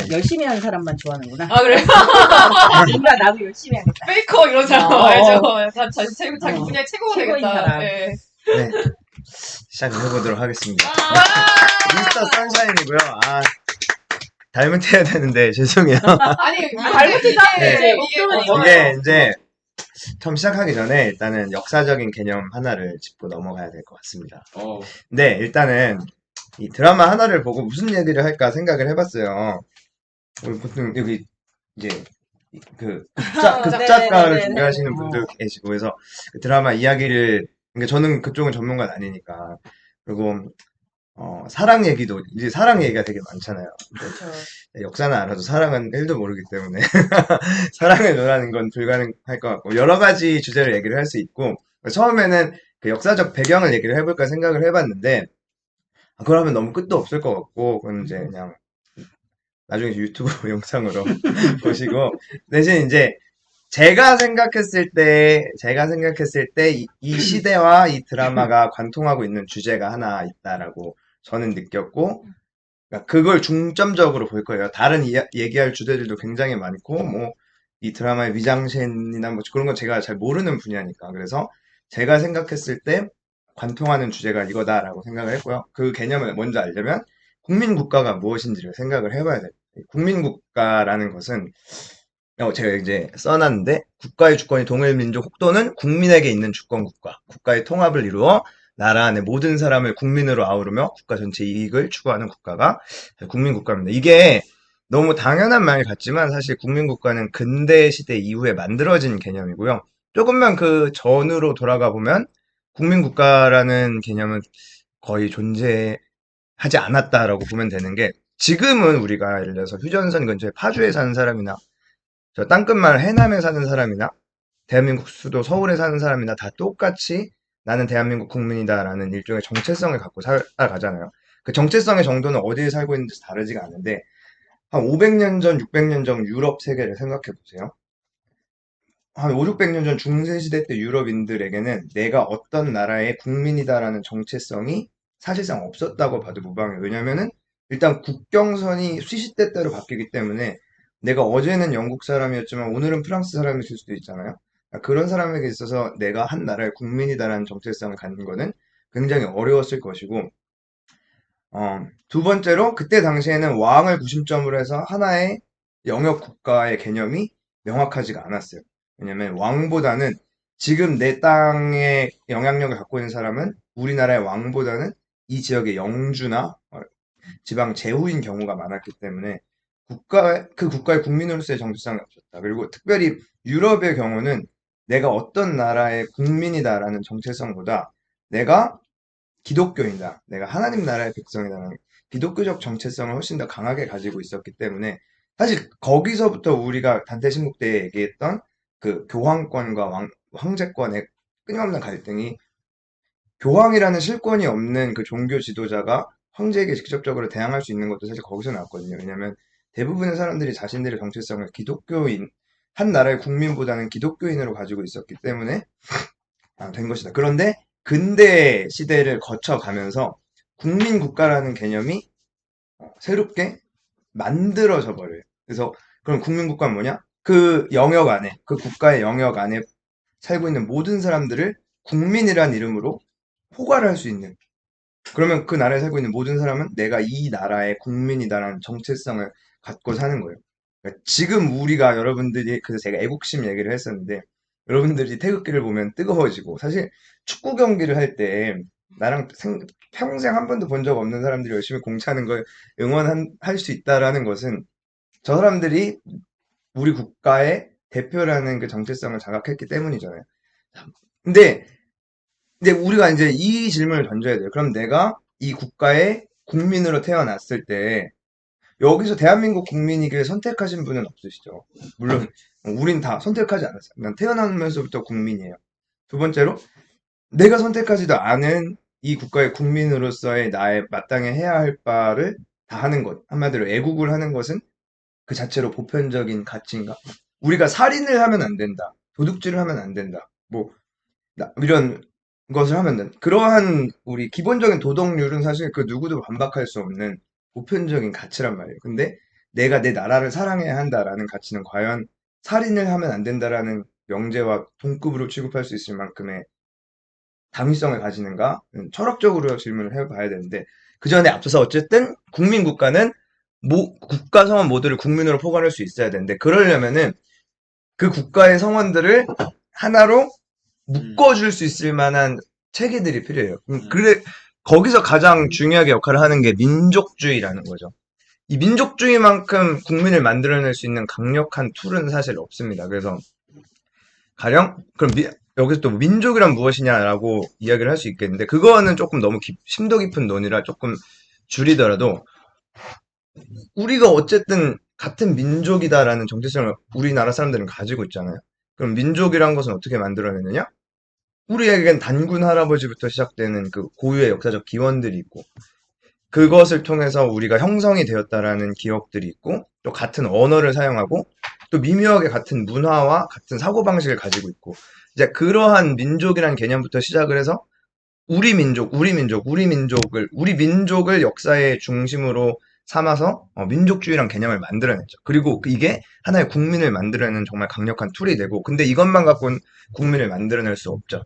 열심히 하는 사람만 좋아하는구나. 아, 그래요? 뭔가 나도 열심히 하겠다. 페이커 이런 사람 알죠? 자기 분야의 최고가 최고인 되겠다. 사람. 네. 네, 시작해보도록 하겠습니다. 와! 미스터 선샤인이고요. 잘못해야 되는데 죄송해요. 아니, 잘못해서 네. 목표는 이게 이제 처음 시작하기 전에 일단은 역사적인 개념 하나를 짚고 넘어가야 될 것 같습니다. 네, 일단은 이 드라마 하나를 보고 무슨 얘기를 할까 생각을 해봤어요. 우리 보통 여기 이제 그 극작가를 네네네네. 준비하시는 분들 계시고 해서 그 드라마 이야기를, 그러니까 저는 그쪽은 전문가는 아니니까. 그리고 사랑 얘기도 이제 사랑 얘기가 되게 많잖아요. 그렇죠. 역사는 알아도 사랑은 1도 모르기 때문에 사랑을 논하는 건 불가능할 것 같고, 여러 가지 주제를 얘기를 할 수 있고, 처음에는 그 역사적 배경을 얘기를 해볼까 생각을 해봤는데, 그러면 너무 끝도 없을 것 같고, 그건 이제 그냥 나중에 유튜브 영상으로 보시고, 대신 이제 제가 생각했을 때 이 시대와 이 드라마가 관통하고 있는 주제가 하나 있다라고 저는 느꼈고, 그러니까 그걸 중점적으로 볼 거예요. 다른 얘기할 주제들도 굉장히 많고, 뭐, 이 드라마의 위장센이나 뭐 그런 건 제가 잘 모르는 분야니까. 그래서 제가 생각했을 때 관통하는 주제가 이거다라고 생각을 했고요. 그 개념을 먼저 알려면 국민국가가 무엇인지를 생각을 해봐야 돼요. 국민국가라는 것은 제가 이제 써놨는데, 국가의 주권이 동일민족 혹도는 국민에게 있는 주권국가, 국가의 통합을 이루어 나라 안의 모든 사람을 국민으로 아우르며 국가 전체 이익을 추구하는 국가가 국민국가입니다. 이게 너무 당연한 말 같지만 사실 국민국가는 근대 시대 이후에 만들어진 개념이고요. 조금만 그 전으로 돌아가 보면 국민국가라는 개념은 거의 존재하지 않았다라고 보면 되는 게, 지금은 우리가 예를 들어서 휴전선 근처에 파주에 사는 사람이나 저 땅끝마을 해남에 사는 사람이나 대한민국 수도 서울에 사는 사람이나 다 똑같이 나는 대한민국 국민이다라는 일종의 정체성을 갖고 살아가잖아요. 그 정체성의 정도는 어디에 살고 있는지 다르지가 않은데, 한 500년 전, 600년 전 유럽 세계를 생각해 보세요. 한 5, 600년 전 중세시대 때 유럽인들에게는 내가 어떤 나라의 국민이다라는 정체성이 사실상 없었다고 봐도 무방해요. 왜냐면은 일단 국경선이 시시때때로 바뀌기 때문에 내가 어제는 영국 사람이었지만 오늘은 프랑스 사람이 될 수도 있잖아요. 그런 사람에게 있어서 내가 한 나라의 국민이다라는 정체성을 갖는 거는 굉장히 어려웠을 것이고, 두 번째로 그때 당시에는 왕을 구심점으로 해서 하나의 영역 국가의 개념이 명확하지가 않았어요. 왜냐면 왕보다는 지금 내 땅에 영향력을 갖고 있는 사람은 우리나라의 왕보다는 이 지역의 영주나 지방 제후인 경우가 많았기 때문에 그 국가의 국민으로서의 정체성이 없었다. 그리고 특별히 유럽의 경우는 내가 어떤 나라의 국민이다라는 정체성보다 내가 기독교인이다, 내가 하나님 나라의 백성이다라는 기독교적 정체성을 훨씬 더 강하게 가지고 있었기 때문에, 사실 거기서부터 우리가 단테 신국 때 얘기했던 그 교황권과 황제권의 끊임없는 갈등이, 교황이라는 실권이 없는 그 종교 지도자가 황제에게 직접적으로 대항할 수 있는 것도 사실 거기서 나왔거든요. 왜냐하면 대부분의 사람들이 자신들의 정체성을 기독교인, 한 나라의 국민보다는 기독교인으로 가지고 있었기 때문에 된 것이다. 그런데 근대 시대를 거쳐가면서 국민국가라는 개념이 새롭게 만들어져 버려요. 그래서 그럼 국민국가는 뭐냐? 그 영역 안에, 그 국가의 영역 안에 살고 있는 모든 사람들을 국민이란 이름으로 포괄할 수 있는, 그러면 그 나라에 살고 있는 모든 사람은 내가 이 나라의 국민이다라는 정체성을 갖고 사는 거예요. 그러니까 지금 우리가, 여러분들이, 그래서 제가 애국심 얘기를 했었는데, 여러분들이 태극기를 보면 뜨거워지고, 사실 축구 경기를 할 때 나랑 평생 한 번도 본 적 없는 사람들이 열심히 공차는 걸 응원할 수 있다라는 것은 저 사람들이 우리 국가의 대표라는 그 정체성을 자각했기 때문이잖아요. 근데 우리가 이제 이 질문을 던져야 돼요. 그럼 내가 이 국가의 국민으로 태어났을 때 여기서 대한민국 국민이길 선택하신 분은 없으시죠? 물론 우린 다 선택하지 않았어요. 난 태어나면서부터 국민이에요. 두 번째로, 내가 선택하지도 않은 이 국가의 국민으로서의 나의 마땅히 해야 할 바를 다 하는 것, 한마디로 애국을 하는 것은 그 자체로 보편적인 가치인가? 우리가 살인을 하면 안 된다, 도둑질을 하면 안 된다, 뭐 이런 것을 하면, 그러한 우리 기본적인 도덕률은 사실 그 누구도 반박할 수 없는 보편적인 가치란 말이에요. 근데 내가 내 나라를 사랑해야 한다라는 가치는 과연 살인을 하면 안 된다라는 명제와 동급으로 취급할 수 있을 만큼의 당위성을 가지는가? 철학적으로 질문을 해봐야 되는데, 그 전에 앞서서 어쨌든 국민국가는 국가 성원 모두를 국민으로 포괄할 수 있어야 되는데, 그러려면은 그 국가의 성원들을 하나로 묶어줄 수 있을 만한 체계들이 필요해요. 그래, 거기서 가장 중요하게 역할을 하는 게 민족주의라는 거죠. 이 민족주의만큼 국민을 만들어낼 수 있는 강력한 툴은 사실 없습니다. 그래서 가령 그럼 여기서 또 민족이란 무엇이냐라고 이야기를 할 수 있겠는데 그거는 조금 너무 심도 깊은 논의라 조금 줄이더라도 우리가 어쨌든 같은 민족이다라는 정체성을 우리나라 사람들은 가지고 있잖아요. 그럼 민족이란 것은 어떻게 만들어내느냐? 우리에겐 단군 할아버지부터 시작되는 그 고유의 역사적 기원들이 있고 그것을 통해서 우리가 형성이 되었다라는 기억들이 있고 또 같은 언어를 사용하고 또 미묘하게 같은 문화와 같은 사고방식을 가지고 있고 이제 그러한 민족이라는 개념부터 시작을 해서 우리 민족을 역사의 중심으로 삼아서 민족주의란 개념을 만들어냈죠. 그리고 이게 하나의 국민을 만들어내는 정말 강력한 툴이 되고 근데 이것만 갖고는 국민을 만들어낼 수 없죠.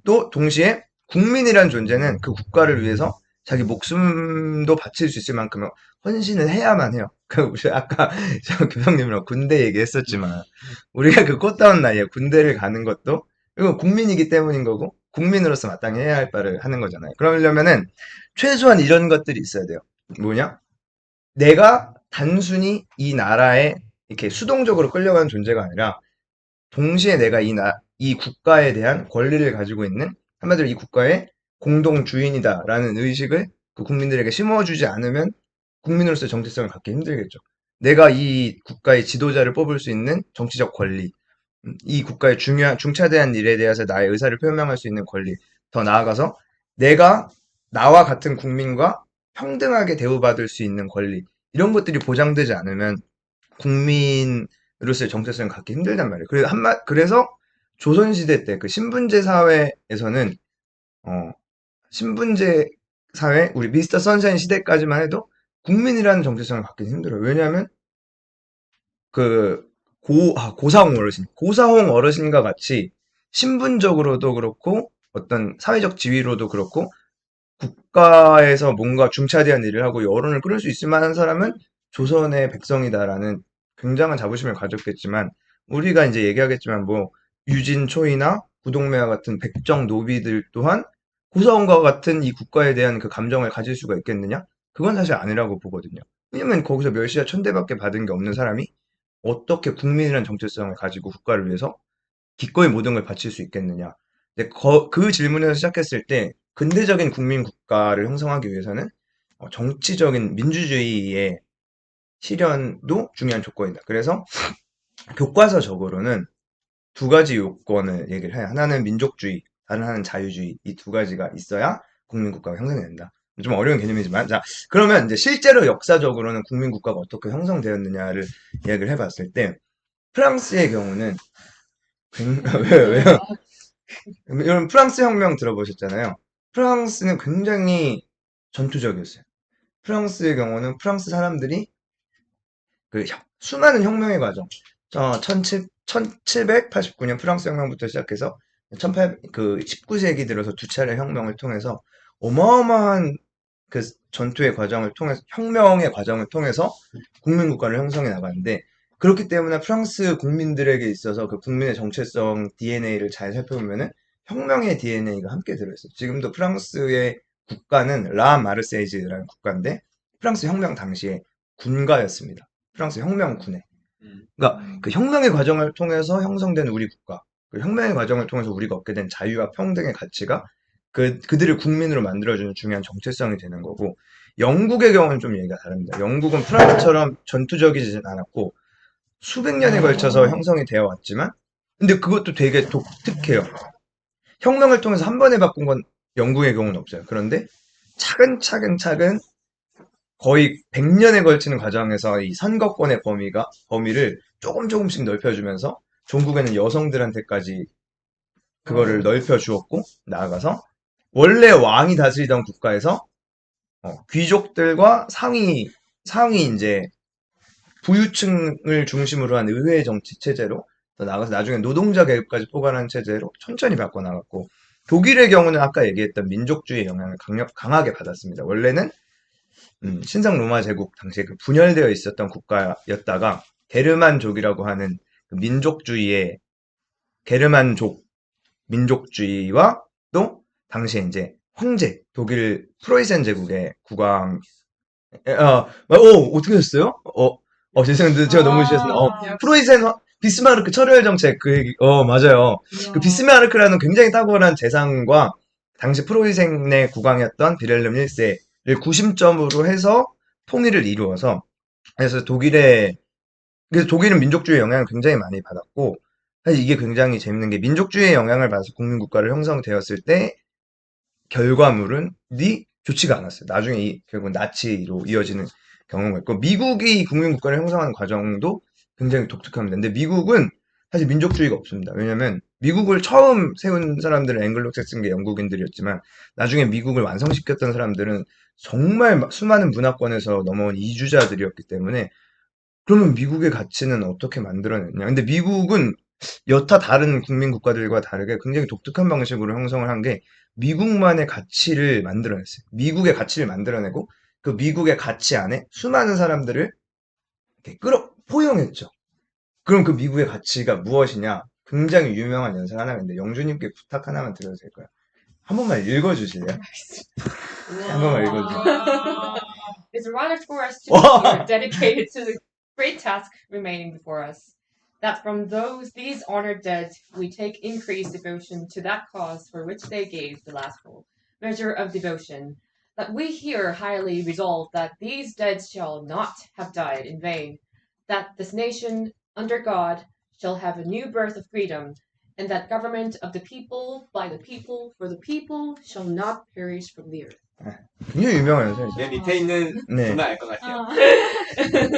또 동시에 국민이란 존재는 그 국가를 위해서 자기 목숨도 바칠 수 있을 만큼 헌신을 해야만 해요. 우리 아까 저 교장님이랑 군대 얘기했었지만 우리가 그 꽃다운 나이에 군대를 가는 것도 이건 국민이기 때문인 거고 국민으로서 마땅히 해야 할 바를 하는 거잖아요. 그러려면은 최소한 이런 것들이 있어야 돼요. 뭐냐? 내가 단순히 이 나라에 이렇게 수동적으로 끌려가는 존재가 아니라 동시에 내가 이 국가에 대한 권리를 가지고 있는 한마디로 이 국가의 공동 주인이다라는 의식을 그 국민들에게 심어주지 않으면 국민으로서의 정체성을 갖기 힘들겠죠. 내가 이 국가의 지도자를 뽑을 수 있는 정치적 권리, 이 국가의 중차대한 일에 대해서 나의 의사를 표명할 수 있는 권리, 더 나아가서 내가 나와 같은 국민과 평등하게 대우받을 수 있는 권리, 이런 것들이 보장되지 않으면 국민으로서의 정체성을 갖기 힘들단 말이에요. 그래서 조선시대 때 그 신분제 사회에서는 신분제 사회, 우리 미스터 선샤인 시대까지만 해도 국민이라는 정체성을 갖기는 힘들어요. 왜냐하면 고사홍 어르신과 같이 신분적으로도 그렇고 어떤 사회적 지위로도 그렇고 국가에서 뭔가 중차대한 일을 하고 여론을 끌을 수 있을 만한 사람은 조선의 백성이다라는 굉장한 자부심을 가졌겠지만 우리가 이제 얘기하겠지만 뭐 유진초이나 구동매와 같은 백정 노비들 또한 고사원과 같은 이 국가에 대한 그 감정을 가질 수가 있겠느냐? 그건 사실 아니라고 보거든요. 왜냐면 거기서 멸시와 천대밖에 받은 게 없는 사람이 어떻게 국민이라는 정체성을 가지고 국가를 위해서 기꺼이 모든 걸 바칠 수 있겠느냐? 근데 그 질문에서 시작했을 때 근대적인 국민 국가를 형성하기 위해서는 정치적인 민주주의의 실현도 중요한 조건이다. 그래서 교과서적으로는 두 가지 요건을 얘기를 해요. 하나는 민족주의, 다른 하나는 자유주의. 이 두 가지가 있어야 국민국가가 형성된다. 좀 어려운 개념이지만, 자, 그러면 이제 실제로 역사적으로는 국민국가가 어떻게 형성되었느냐를 이야기를 해봤을 때, 프랑스의 경우는, 왜요? 여러분, 프랑스 혁명 들어보셨잖아요. 프랑스는 굉장히 전투적이었어요. 프랑스의 경우는 프랑스 사람들이 그 수많은 혁명의 과정, 1789년 프랑스 혁명부터 시작해서 19세기 들어서 두 차례 혁명을 통해서 어마어마한 그 전투의 과정을 통해서 혁명의 과정을 통해서 국민국가를 형성해 나가는데 그렇기 때문에 프랑스 국민들에게 있어서 그 국민의 정체성 DNA를 잘 살펴보면은 혁명의 DNA가 함께 들어있어요. 지금도 프랑스의 국가는 라 마르세이즈라는 국가인데 프랑스 혁명 당시에 군가였습니다. 프랑스 혁명군에. 그러니까 그 혁명의 과정을 통해서 형성된 우리 국가, 그 혁명의 과정을 통해서 우리가 얻게 된 자유와 평등의 가치가 그들을 국민으로 만들어주는 중요한 정체성이 되는 거고, 영국의 경우는 좀 얘기가 다릅니다. 영국은 프랑스처럼 전투적이진 않았고, 수백 년에 걸쳐서 형성이 되어 왔지만, 근데 그것도 되게 독특해요. 혁명을 통해서 한 번에 바꾼 건 영국의 경우는 없어요. 그런데 차근차근 거의 100년에 걸치는 과정에서 이 선거권의 범위를 조금씩 넓혀주면서 종국에는 여성들한테까지 그거를 넓혀주었고 나아가서 원래 왕이 다스리던 국가에서 귀족들과 상위 이제 부유층을 중심으로 한 의회 정치 체제로 더 나가서 나중에 노동자 계급까지 포괄하는 체제로 천천히 바꿔나갔고, 독일의 경우는 아까 얘기했던 민족주의 영향을 강하게 받았습니다. 원래는 신성 로마 제국 당시에 그 분열되어 있었던 국가였다가 게르만족이라고 하는 그 민족주의의 게르만족 민족주의와 또 당시에 이제 황제 독일 프로이센 제국의 국왕 어떻게 하셨어요? 죄송한데 제가 너무 쉬었습니다. 프로이센 비스마르크 철혈 정책 그 얘기 맞아요. 그 비스마르크라는 굉장히 탁월한 재상과 당시 프로이센의 국왕이었던 비렐름 1세를 구심점으로 해서 통일을 이루어서 그래서 그래서 독일은 민족주의 영향을 굉장히 많이 받았고, 사실 이게 굉장히 재밌는 게 민족주의의 영향을 받아서 국민국가를 형성되었을 때 결과물은 좋지가 않았어요. 나중에 결국 나치로 이어지는 경우가 있고, 미국이 국민국가를 형성하는 과정도 굉장히 독특합니다. 근데 미국은 사실 민족주의가 없습니다. 왜냐면 미국을 처음 세운 사람들은 앵글로색슨계 영국인들이었지만 나중에 미국을 완성시켰던 사람들은 정말 수많은 문화권에서 넘어온 이주자들이었기 때문에, 그러면 미국의 가치는 어떻게 만들어냈냐. 근데 미국은 여타 다른 국민 국가들과 다르게 굉장히 독특한 방식으로 형성을 한 게 미국만의 가치를 만들어냈어요. 미국의 가치를 만들어내고 그 미국의 가치 안에 수많은 사람들을 이렇게 포용했죠. 그럼 그 미국의 가치가 무엇이냐? 굉장히 유명한 연설 하나 있는데 영주님께 부탁 하나만 드려도 될까요? 한 번만 읽어주실래요? 한 번만 읽어주세요. It's rather for us to be here, dedicated to the great task remaining before us. That from these honored dead, we take increased devotion to that cause for which they gave the last full measure of devotion. That we here highly resolve that these dead shall not have died in vain. That this nation, under God, shall have a new birth of freedom, and that government of the people, by the people, for the people, shall not perish from the earth. 굉장히 유명한 연설이죠. 내 밑에 있는 네. 분은 알 것 같아요.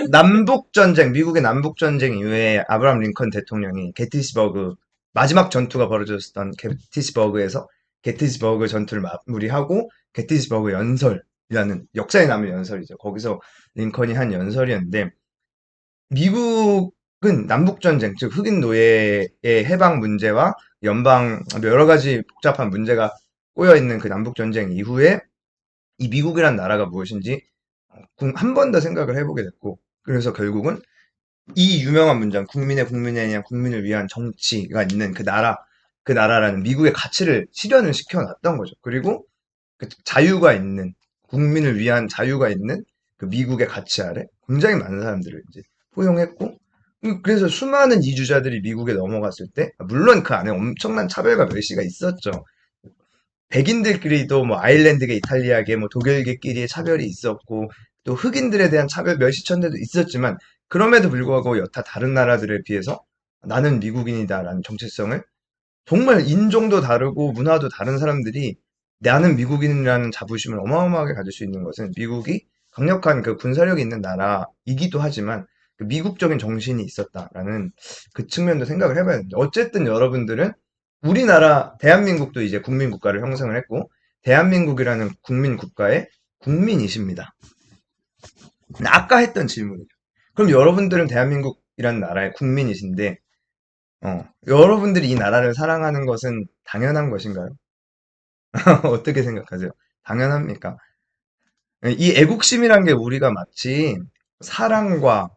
남북전쟁, 미국의 남북전쟁 이후에 아브라함 링컨 대통령이 게티스버그, 마지막 전투가 벌어졌던 게티스버그에서 게티스버그 전투를 마무리하고 게티스버그 연설이라는 역사에 남은 연설이죠. 거기서 링컨이 한 연설이었는데, 미국은 남북전쟁, 즉 흑인 노예의 해방 문제와 연방 여러 가지 복잡한 문제가 꼬여있는 그 남북전쟁 이후에 이 미국이란 나라가 무엇인지 한 번 더 생각을 해보게 됐고, 그래서 결국은 이 유명한 문장, 국민의 국민에 대한 국민을 위한 정치가 있는 그 나라라는 미국의 가치를 실현을 시켜놨던 거죠. 그리고 그 자유가 있는, 국민을 위한 자유가 있는 그 미국의 가치 아래 굉장히 많은 사람들을 이제 포용했고, 그래서 수많은 이주자들이 미국에 넘어갔을 때, 물론 그 안에 엄청난 차별과 멸시가 있었죠. 백인들끼리도 뭐 아일랜드계, 이탈리아계, 뭐 독일계끼리의 차별이 있었고, 또 흑인들에 대한 차별 멸시천대도 있었지만, 그럼에도 불구하고 여타 다른 나라들에 비해서 나는 미국인이다라는 정체성을 정말 인종도 다르고 문화도 다른 사람들이 나는 미국인이라는 자부심을 어마어마하게 가질 수 있는 것은 미국이 강력한 그 군사력이 있는 나라이기도 하지만 그 미국적인 정신이 있었다라는 그 측면도 생각을 해봐야 됩니다. 어쨌든 여러분들은 우리나라 대한민국도 이제 국민국가를 형성을 했고 대한민국이라는 국민국가의 국민이십니다. 아까 했던 질문이죠. 그럼 여러분들은 대한민국이라는 나라의 국민이신데 여러분들이 이 나라를 사랑하는 것은 당연한 것인가요? 어떻게 생각하세요? 당연합니까? 이 애국심이란 게 우리가 마치 사랑과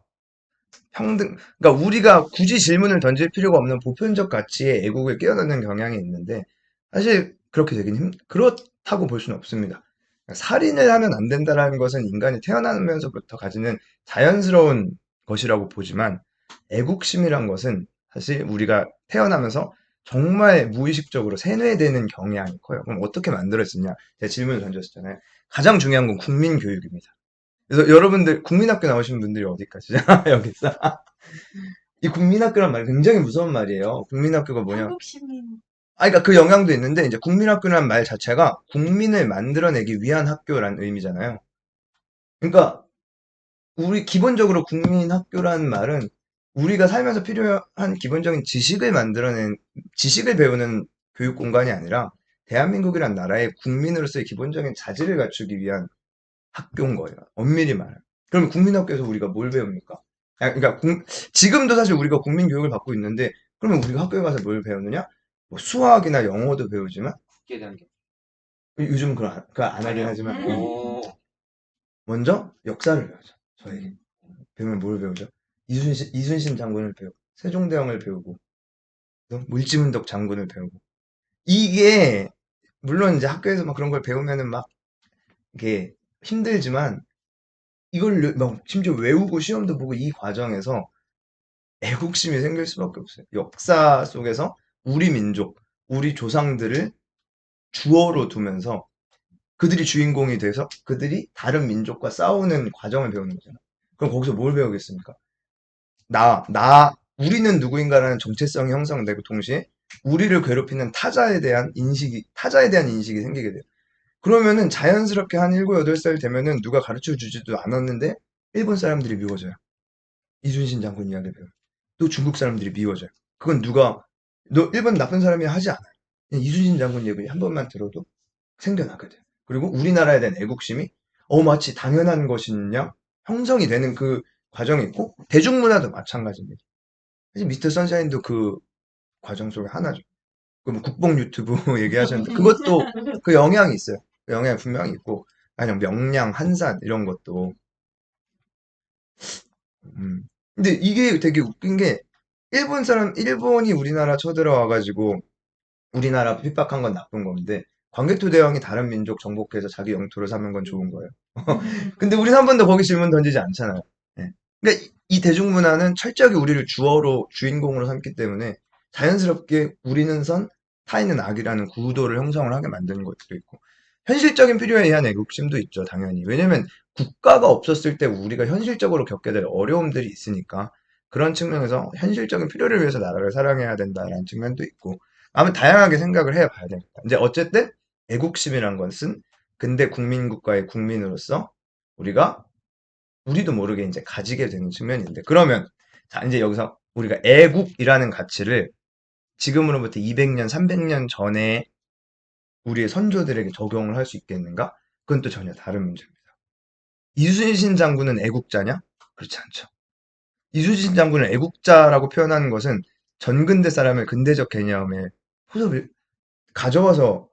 평등, 그러니까 우리가 굳이 질문을 던질 필요가 없는 보편적 가치에 애국을 끼워넣는 경향이 있는데 사실 그렇게 그렇다고 볼 수는 없습니다. 살인을 하면 안 된다라는 것은 인간이 태어나면서부터 가지는 자연스러운 것이라고 보지만 애국심이란 것은 사실 우리가 태어나면서 정말 무의식적으로 세뇌되는 경향이 커요. 그럼 어떻게 만들어지냐? 제가 질문을 던졌잖아요. 가장 중요한 건 국민교육입니다. 그래서 여러분들 국민학교 나오신 분들이 어디까지죠? 여기서 이 국민학교란 말 굉장히 무서운 말이에요. 국민학교가 뭐냐? 한국 시민. 그러니까 그 영향도 있는데 이제 국민학교라는 말 자체가 국민을 만들어내기 위한 학교란 의미잖아요. 그러니까 우리 기본적으로 국민학교라는 말은 우리가 살면서 필요한 기본적인 지식을 배우는 교육 공간이 아니라 대한민국이란 나라의 국민으로서의 기본적인 자질을 갖추기 위한 학교인 거예요. 엄밀히 말하면. 그럼 국민학교에서 우리가 뭘 배웁니까? 그러니까 지금도 사실 우리가 국민 교육을 받고 있는데 그러면 우리가 학교에 가서 뭘 배우느냐? 뭐 수학이나 영어도 배우지만 국기에 대한 게. 요즘 그거 안 하긴 하지만 오. 먼저 역사를 배우죠. 저에게 배우면 뭘 배우죠? 이순신 장군을 배우고 세종대왕을 배우고 또 물지문덕 장군을 배우고 이게 물론 이제 학교에서 막 그런 걸 배우면은 막 이게 힘들지만 이걸 막 심지어 외우고 시험도 보고 이 과정에서 애국심이 생길 수밖에 없어요. 역사 속에서 우리 민족, 우리 조상들을 주어로 두면서 그들이 주인공이 돼서 그들이 다른 민족과 싸우는 과정을 배우는 거잖아. 그럼 거기서 뭘 배우겠습니까? 우리는 누구인가라는 정체성이 형성되고 동시에 우리를 괴롭히는 타자에 대한 인식이 생기게 돼요. 그러면은 자연스럽게 한 7, 8살 되면은 누가 가르쳐 주지도 않았는데 일본 사람들이 미워져요. 이순신 장군 이야기를 배우면. 또 중국 사람들이 미워져요. 그건 너 일본 나쁜 사람이 하지 않아요. 그냥 이순신 장군 얘기 한 번만 들어도 생겨나거든. 그리고 우리나라에 대한 애국심이 마치 당연한 것이냐 형성이 되는 그 과정이 있고 대중문화도 마찬가지입니다. 사실 미스터 선샤인도 그 과정 속에 하나죠. 그뭐 국뽕 유튜브 얘기하셨는데 그것도 그 영향이 있어요. 그 영향이 분명히 있고 아니면 명량, 한산 이런 것도 근데 이게 되게 웃긴 게 일본이 우리나라 쳐들어와가지고 우리나라 핍박한 건 나쁜 건데 광개토 대왕이 다른 민족 정복해서 자기 영토를 삼은 건 좋은 거예요. 근데 우리는 한 번도 거기 질문 던지지 않잖아요. 예. 그러니까 이 대중문화는 철저하게 우리를 주인공으로 삼기 때문에 자연스럽게 우리는 선, 타인은 악이라는 구도를 형성을 하게 만드는 것들도 있고 현실적인 필요에 의한 애국심도 있죠, 당연히. 왜냐면 국가가 없었을 때 우리가 현실적으로 겪게 될 어려움들이 있으니까 그런 측면에서 현실적인 필요를 위해서 나라를 사랑해야 된다라는 측면도 있고 아무튼 다양하게 생각을 해봐야 됩니다. 이제 어쨌든 애국심이란 것은 근대 국민국가의 국민으로서 우리도 모르게 이제 가지게 되는 측면인데 그러면 자 이제 여기서 우리가 애국이라는 가치를 지금으로부터 200년, 300년 전에 우리의 선조들에게 적용을 할 수 있겠는가? 그건 또 전혀 다른 문제입니다. 이순신 장군은 애국자냐? 그렇지 않죠. 이순신 장군을 애국자라고 표현하는 것은 전근대 사람의 근대적 개념의 포섭을 가져와서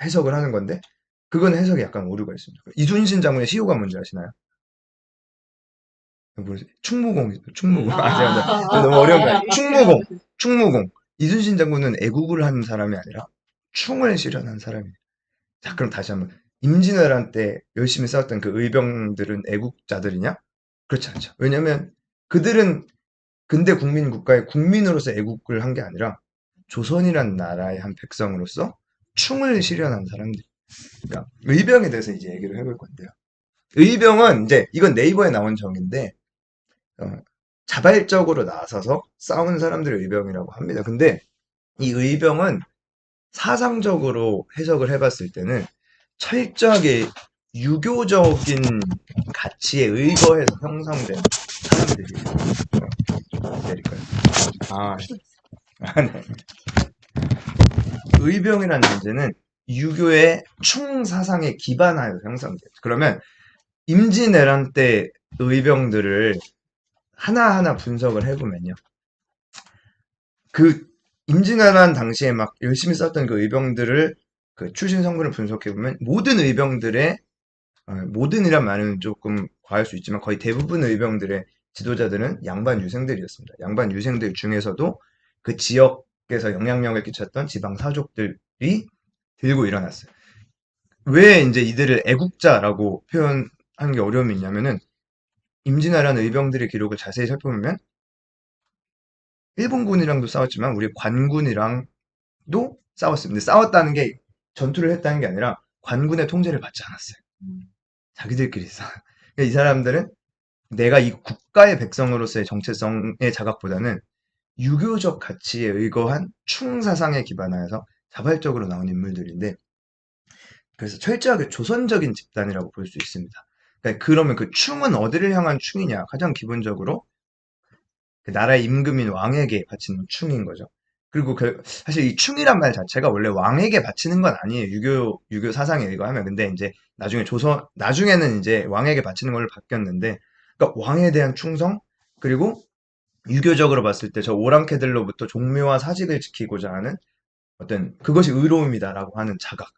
해석을 하는 건데 그건 해석이 약간 오류가 있습니다. 이순신 장군의 시호가 뭔지 아시나요? 충무공. 제가 너무 어려운 거야. 충무공. 이순신 장군은 애국을 하는 사람이 아니라 충을 실현한 사람이에요. 자, 그럼 다시 한번. 임진왜란 때 열심히 싸웠던 그 의병들은 애국자들이냐? 그렇지 않죠. 왜냐면 그들은 근대 국민 국가의 국민으로서 애국을 한 게 아니라 조선이란 나라의 한 백성으로서 충을 실현한 사람들. 그러니까 의병에 대해서 이제 얘기를 해볼 건데요. 의병은 이제 이건 네이버에 나온 정의인데 자발적으로 나서서 싸우는 사람들을 의병이라고 합니다. 근데 이 의병은 사상적으로 해석을 해봤을 때는 철저하게 유교적인 가치에 의거해서 형성된 사람들이에요. 내릴까요? 네. 의병이라는 존재는 유교의 충사상에 기반하여서 형성돼요. 그러면 임진왜란 때 의병들을 하나하나 분석을 해보면요. 그 임진왜란 당시에 막 열심히 썼던 그 의병들을 그 출신 성분을 분석해보면 모든 의병들의 모든이란 말은 조금 과할 수 있지만 거의 대부분 의병들의 지도자들은 양반 유생들이었습니다. 양반 유생들 중에서도 그 지역에서 영향력을 끼쳤던 지방 사족들이 들고 일어났어요. 왜 이제 이들을 애국자라고 표현하는 게 어려움이 있냐면은 임진왜란 의병들의 기록을 자세히 살펴보면 일본군이랑도 싸웠지만 우리 관군이랑도 싸웠습니다. 싸웠다는 게 전투를 했다는 게 아니라 관군의 통제를 받지 않았어요. 자기들끼리 싸워. 그러니까 이 사람들은 내가 이 국가의 백성으로서의 정체성의 자각보다는 유교적 가치에 의거한 충사상에 기반하여서 자발적으로 나온 인물들인데 그래서 철저하게 조선적인 집단이라고 볼 수 있습니다. 그러니까 그러면 그 충은 어디를 향한 충이냐? 가장 기본적으로 그 나라의 임금인 왕에게 바치는 충인 거죠. 그리고 사실 이 충이란 말 자체가 원래 왕에게 바치는 건 아니에요. 유교 사상에 의거하면. 근데 이제 나중에는 이제 왕에게 바치는 걸로 바뀌었는데, 그러니까 왕에 대한 충성, 그리고 유교적으로 봤을 때 저 오랑캐들로부터 종묘와 사직을 지키고자 하는 어떤 그것이 의로움이다라고 하는 자각.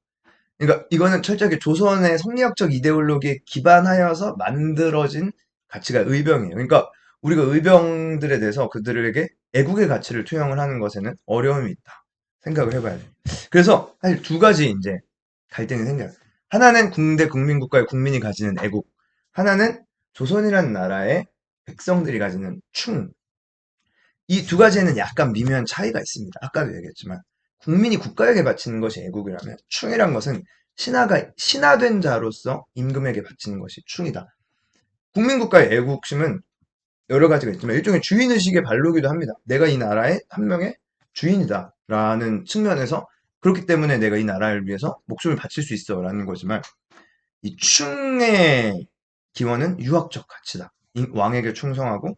그러니까 이거는 철저하게 조선의 성리학적 이데올로기에 기반하여서 만들어진 가치가 의병이에요. 그러니까 우리가 의병들에 대해서 그들에게 애국의 가치를 투영을 하는 것에는 어려움이 있다. 생각을 해봐야 돼요. 그래서 사실 두 가지 이제 갈등이 생겨요. 하나는 군대 국민국가의 국민이 가지는 애국, 하나는 조선이라는 나라의 백성들이 가지는 충. 이 두 가지에는 약간 미묘한 차이가 있습니다. 아까도 얘기했지만 국민이 국가에게 바치는 것이 애국이라면 충이란 것은 신하된 자로서 임금에게 바치는 것이 충이다. 국민국가의 애국심은 여러 가지가 있지만 일종의 주인의식의 발로기도 합니다. 내가 이 나라의 한 명의 주인이다 라는 측면에서 그렇기 때문에 내가 이 나라를 위해서 목숨을 바칠 수 있어 라는 거지만 이 충의 기원은 유학적 가치다. 왕에게 충성하고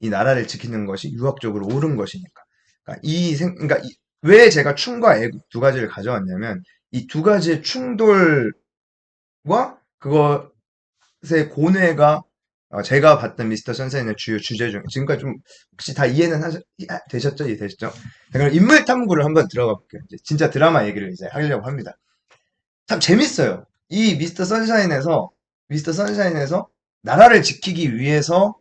이 나라를 지키는 것이 유학적으로 옳은 것이니까. 그러니까 왜 제가 충과 애국 두 가지를 가져왔냐면 이 두 가지의 충돌과 그것의 고뇌가 제가 봤던 미스터 선샤인의 주요 주제 중 지금까지 좀 혹시 다 되셨죠? 이해되셨죠? 자, 그럼 인물 탐구를 한번 들어가 볼게요. 이제 진짜 드라마 얘기를 이제 하려고 합니다. 참 재밌어요. 이 미스터 선샤인에서 나라를 지키기 위해서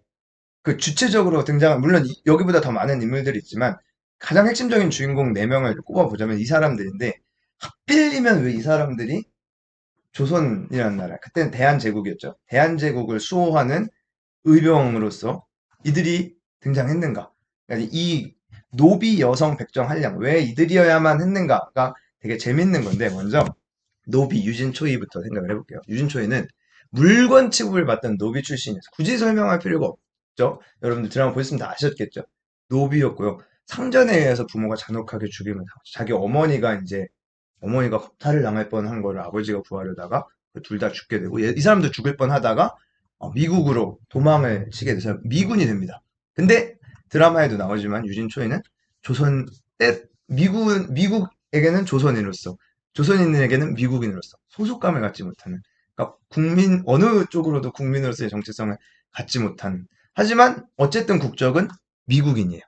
그 주체적으로 등장한, 물론 여기보다 더 많은 인물들이 있지만 가장 핵심적인 주인공 4명을 꼽아보자면 이 사람들인데 하필이면 왜 이 사람들이 조선이라는 나라, 그때는 대한제국이었죠. 대한제국을 수호하는 의병으로서 이들이 등장했는가? 그러니까 이 노비 여성 백정 한량 왜 이들이어야만 했는가가 되게 재밌는 건데 먼저 노비 유진초이부터 생각을 해볼게요. 유진초이는 물건 취급을 받던 노비 출신이었어요. 굳이 설명할 필요가 없죠. 여러분들 드라마 보셨으면 다 아셨겠죠. 노비였고요. 상전에 의해서 부모가 잔혹하게 죽임을 당하죠. 자기 어머니가 겁탈을 당할 뻔한 거를 아버지가 구하려다가 둘 다 죽게 되고 이 사람도 죽을 뻔하다가 미국으로 도망을 치게 돼서 미군이 됩니다. 근데 드라마에도 나오지만 유진초이는 미국에게는 조선인으로서 조선인에게는 미국인으로서 소속감을 갖지 못하는, 그러니까 어느 쪽으로도 국민으로서의 정체성을 갖지 못하는, 하지만 어쨌든 국적은 미국인이에요.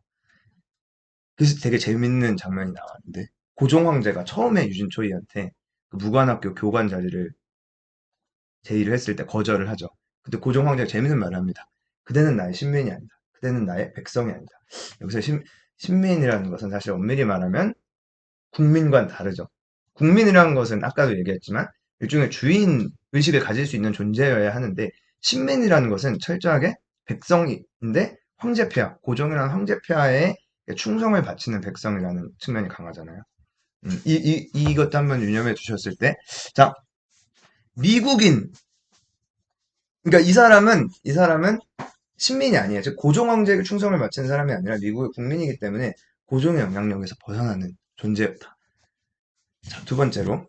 그래서 되게 재밌는 장면이 나왔는데 고종 황제가 처음에 유진초이한테 그 무관학교 교관 자리를 제의를 했을 때 거절을 하죠. 근데 고종 황제가 재밌는 말을 합니다. 그대는 나의 신민이 아니다. 그대는 나의 백성이 아니다. 여기서 신민이라는 것은 사실 엄밀히 말하면 국민과는 다르죠. 국민이라는 것은 아까도 얘기했지만 일종의 주인 의식을 가질 수 있는 존재여야 하는데 신민이라는 것은 철저하게 백성인데 황제폐하, 고종이라는 황제폐하에 충성을 바치는 백성이라는 측면이 강하잖아요. 이것도 한번 유념해 주셨을 때, 자, 미국인, 그러니까 이 사람은 신민이 아니에요. 즉 고종 황제에게 충성을 바치는 사람이 아니라 미국의 국민이기 때문에 고종의 영향력에서 벗어나는 존재였다. 자, 두 번째로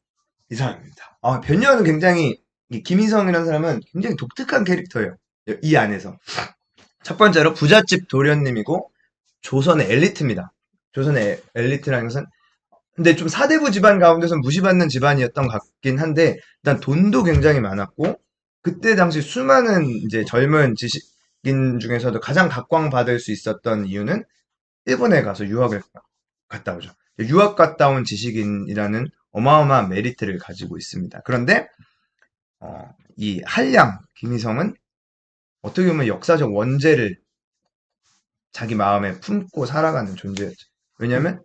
이 사람입니다. 변녀는 굉장히 김희성이라는 사람은 굉장히 독특한 캐릭터예요. 이 안에서 첫 번째로 부잣집 도련님이고 조선의 엘리트입니다. 조선의 엘리트라는 것은 근데 좀 사대부 집안 가운데서 무시받는 집안이었던 것 같긴 한데 일단 돈도 굉장히 많았고 그때 당시 수많은 이제 젊은 지식인 중에서도 가장 각광받을 수 있었던 이유는 일본에 가서 유학을 갔다 오죠. 유학 갔다 온 지식인이라는 어마어마한 메리트를 가지고 있습니다. 그런데 이 한량 김희성은 어떻게 보면 역사적 원죄를 자기 마음에 품고 살아가는 존재였죠. 왜냐하면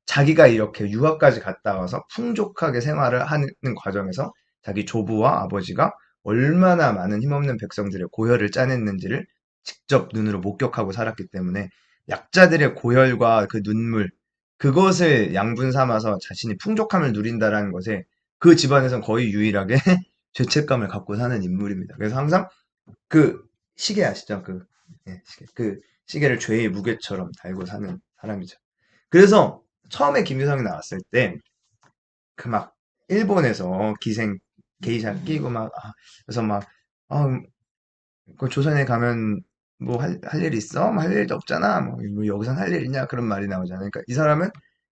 자기가 이렇게 유학까지 갔다 와서 풍족하게 생활을 하는 과정에서 자기 조부와 아버지가 얼마나 많은 힘없는 백성들의 고혈을 짜냈는지를 직접 눈으로 목격하고 살았기 때문에 약자들의 고혈과 그 눈물, 그것을 양분 삼아서 자신이 풍족함을 누린다라는 것에 그 집안에선 거의 유일하게 죄책감을 갖고 사는 인물입니다. 그래서 항상 그 시계 아시죠? 시계. 그 시계를 죄의 무게처럼 달고 사는 사람이죠. 그래서 처음에 김유성이 나왔을 때 그 막 일본에서 게이샤 끼고 그래서 그 조선에 가면 뭐 할 일 있어? 뭐 할 일도 없잖아. 뭐 여기선 할 일 있냐? 그런 말이 나오잖아요. 그러니까 이 사람은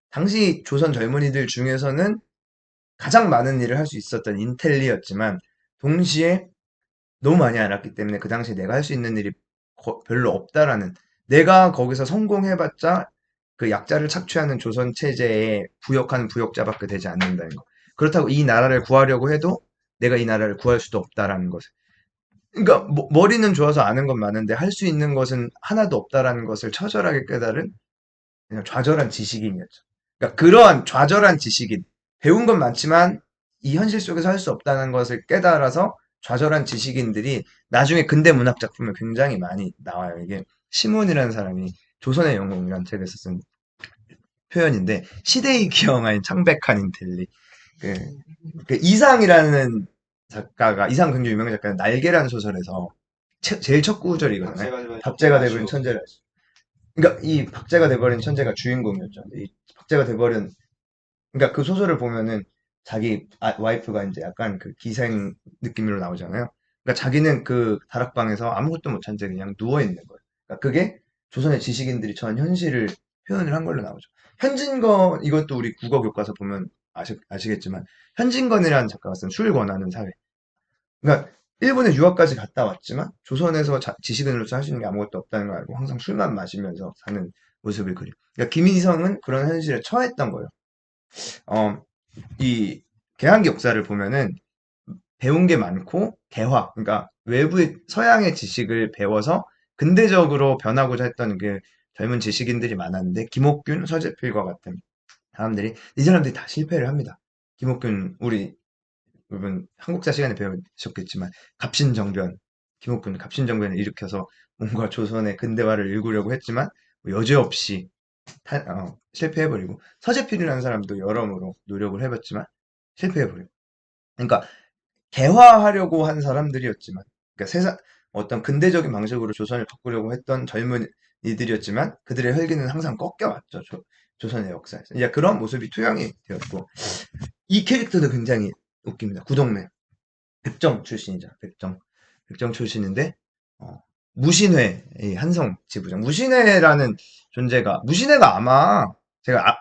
당시 조선 젊은이들 중에서는 가장 많은 일을 할 수 있었던 인텔리였지만 동시에 너무 많이 알았기 때문에 그 당시에 내가 할 수 있는 일이 별로 없다라는, 내가 거기서 성공해봤자 그 약자를 착취하는 조선 체제에 부역하는 부역자밖에 되지 않는다는 거. 그렇다고 이 나라를 구하려고 해도 내가 이 나라를 구할 수도 없다라는 것. 그러니까 머리는 좋아서 아는 건 많은데 할 수 있는 것은 하나도 없다라는 것을 처절하게 깨달은 그냥 좌절한 지식인이었죠. 그러니까 그러한 좌절한 지식인, 배운 건 많지만 이 현실 속에서 할 수 없다는 것을 깨달아서 좌절한 지식인들이 나중에 근대 문학 작품에 굉장히 많이 나와요. 이게 시몬이라는 사람이 조선의 영웅이라는 책에서 쓴 표현인데, 시대의 기영하인 창백한 인텔리. 그, 그 이상이라는 작가가, 이상 굉장히 유명한 작가는 날개라는 소설에서 제일 첫 구절이거든요. 박제가 돼버린 천재라. 그러니까 이 박제가 돼버린 천재가 주인공이었죠. 이 박제가 돼버린, 그러니까 그 소설을 보면은 자기 와이프가 이제 약간 그 기생 느낌으로 나오잖아요. 그러니까 자기는 그 다락방에서 아무것도 못한 채 그냥 누워 있는 거예요. 그러니까 그게 조선의 지식인들이 처한 현실을 표현을 한 걸로 나오죠. 현진건, 이것도 우리 국어 교과서 보면 아시겠지만 현진건이라는 작가가 쓴 술 권하는 사회. 그러니까 일본에 유학까지 갔다 왔지만 조선에서 지식인으로서 할 수 있는 게 아무것도 없다는 걸 알고 항상 술만 마시면서 사는 모습을 그려. 그러니까 김희성은 그런 현실에 처했던 거예요. 어, 이 개항기 역사를 보면은 배운 게 많고 개화, 그러니까 외부의 서양의 지식을 배워서 근대적으로 변하고자 했던 그 젊은 지식인들이 많았는데, 김옥균, 서재필과 같은 사람들이, 이 사람들이 다 실패를 합니다. 김옥균, 우리 여러분 한국사 시간에 배우셨겠지만 갑신정변, 김옥균 갑신정변을 일으켜서 뭔가 조선의 근대화를 일구려고 했지만 뭐 여지없이 실패해버리고, 서재필이라는 사람도 여러모로 노력을 해봤지만 실패해버리고. 그러니까 개화하려고 한 사람들이었지만, 그러니까 세상 어떤 근대적인 방식으로 조선을 바꾸려고 했던 젊은 이들이었지만 그들의 혈기는 항상 꺾여왔죠. 조선의 역사에서. 이제 그런 모습이 투영이 되었고, 이 캐릭터도 굉장히 웃깁니다. 구동매. 백정 출신이죠. 백정 출신인데, 무신회, 이 한성 지부장. 무신회라는 존재가, 무신회가 아마, 제가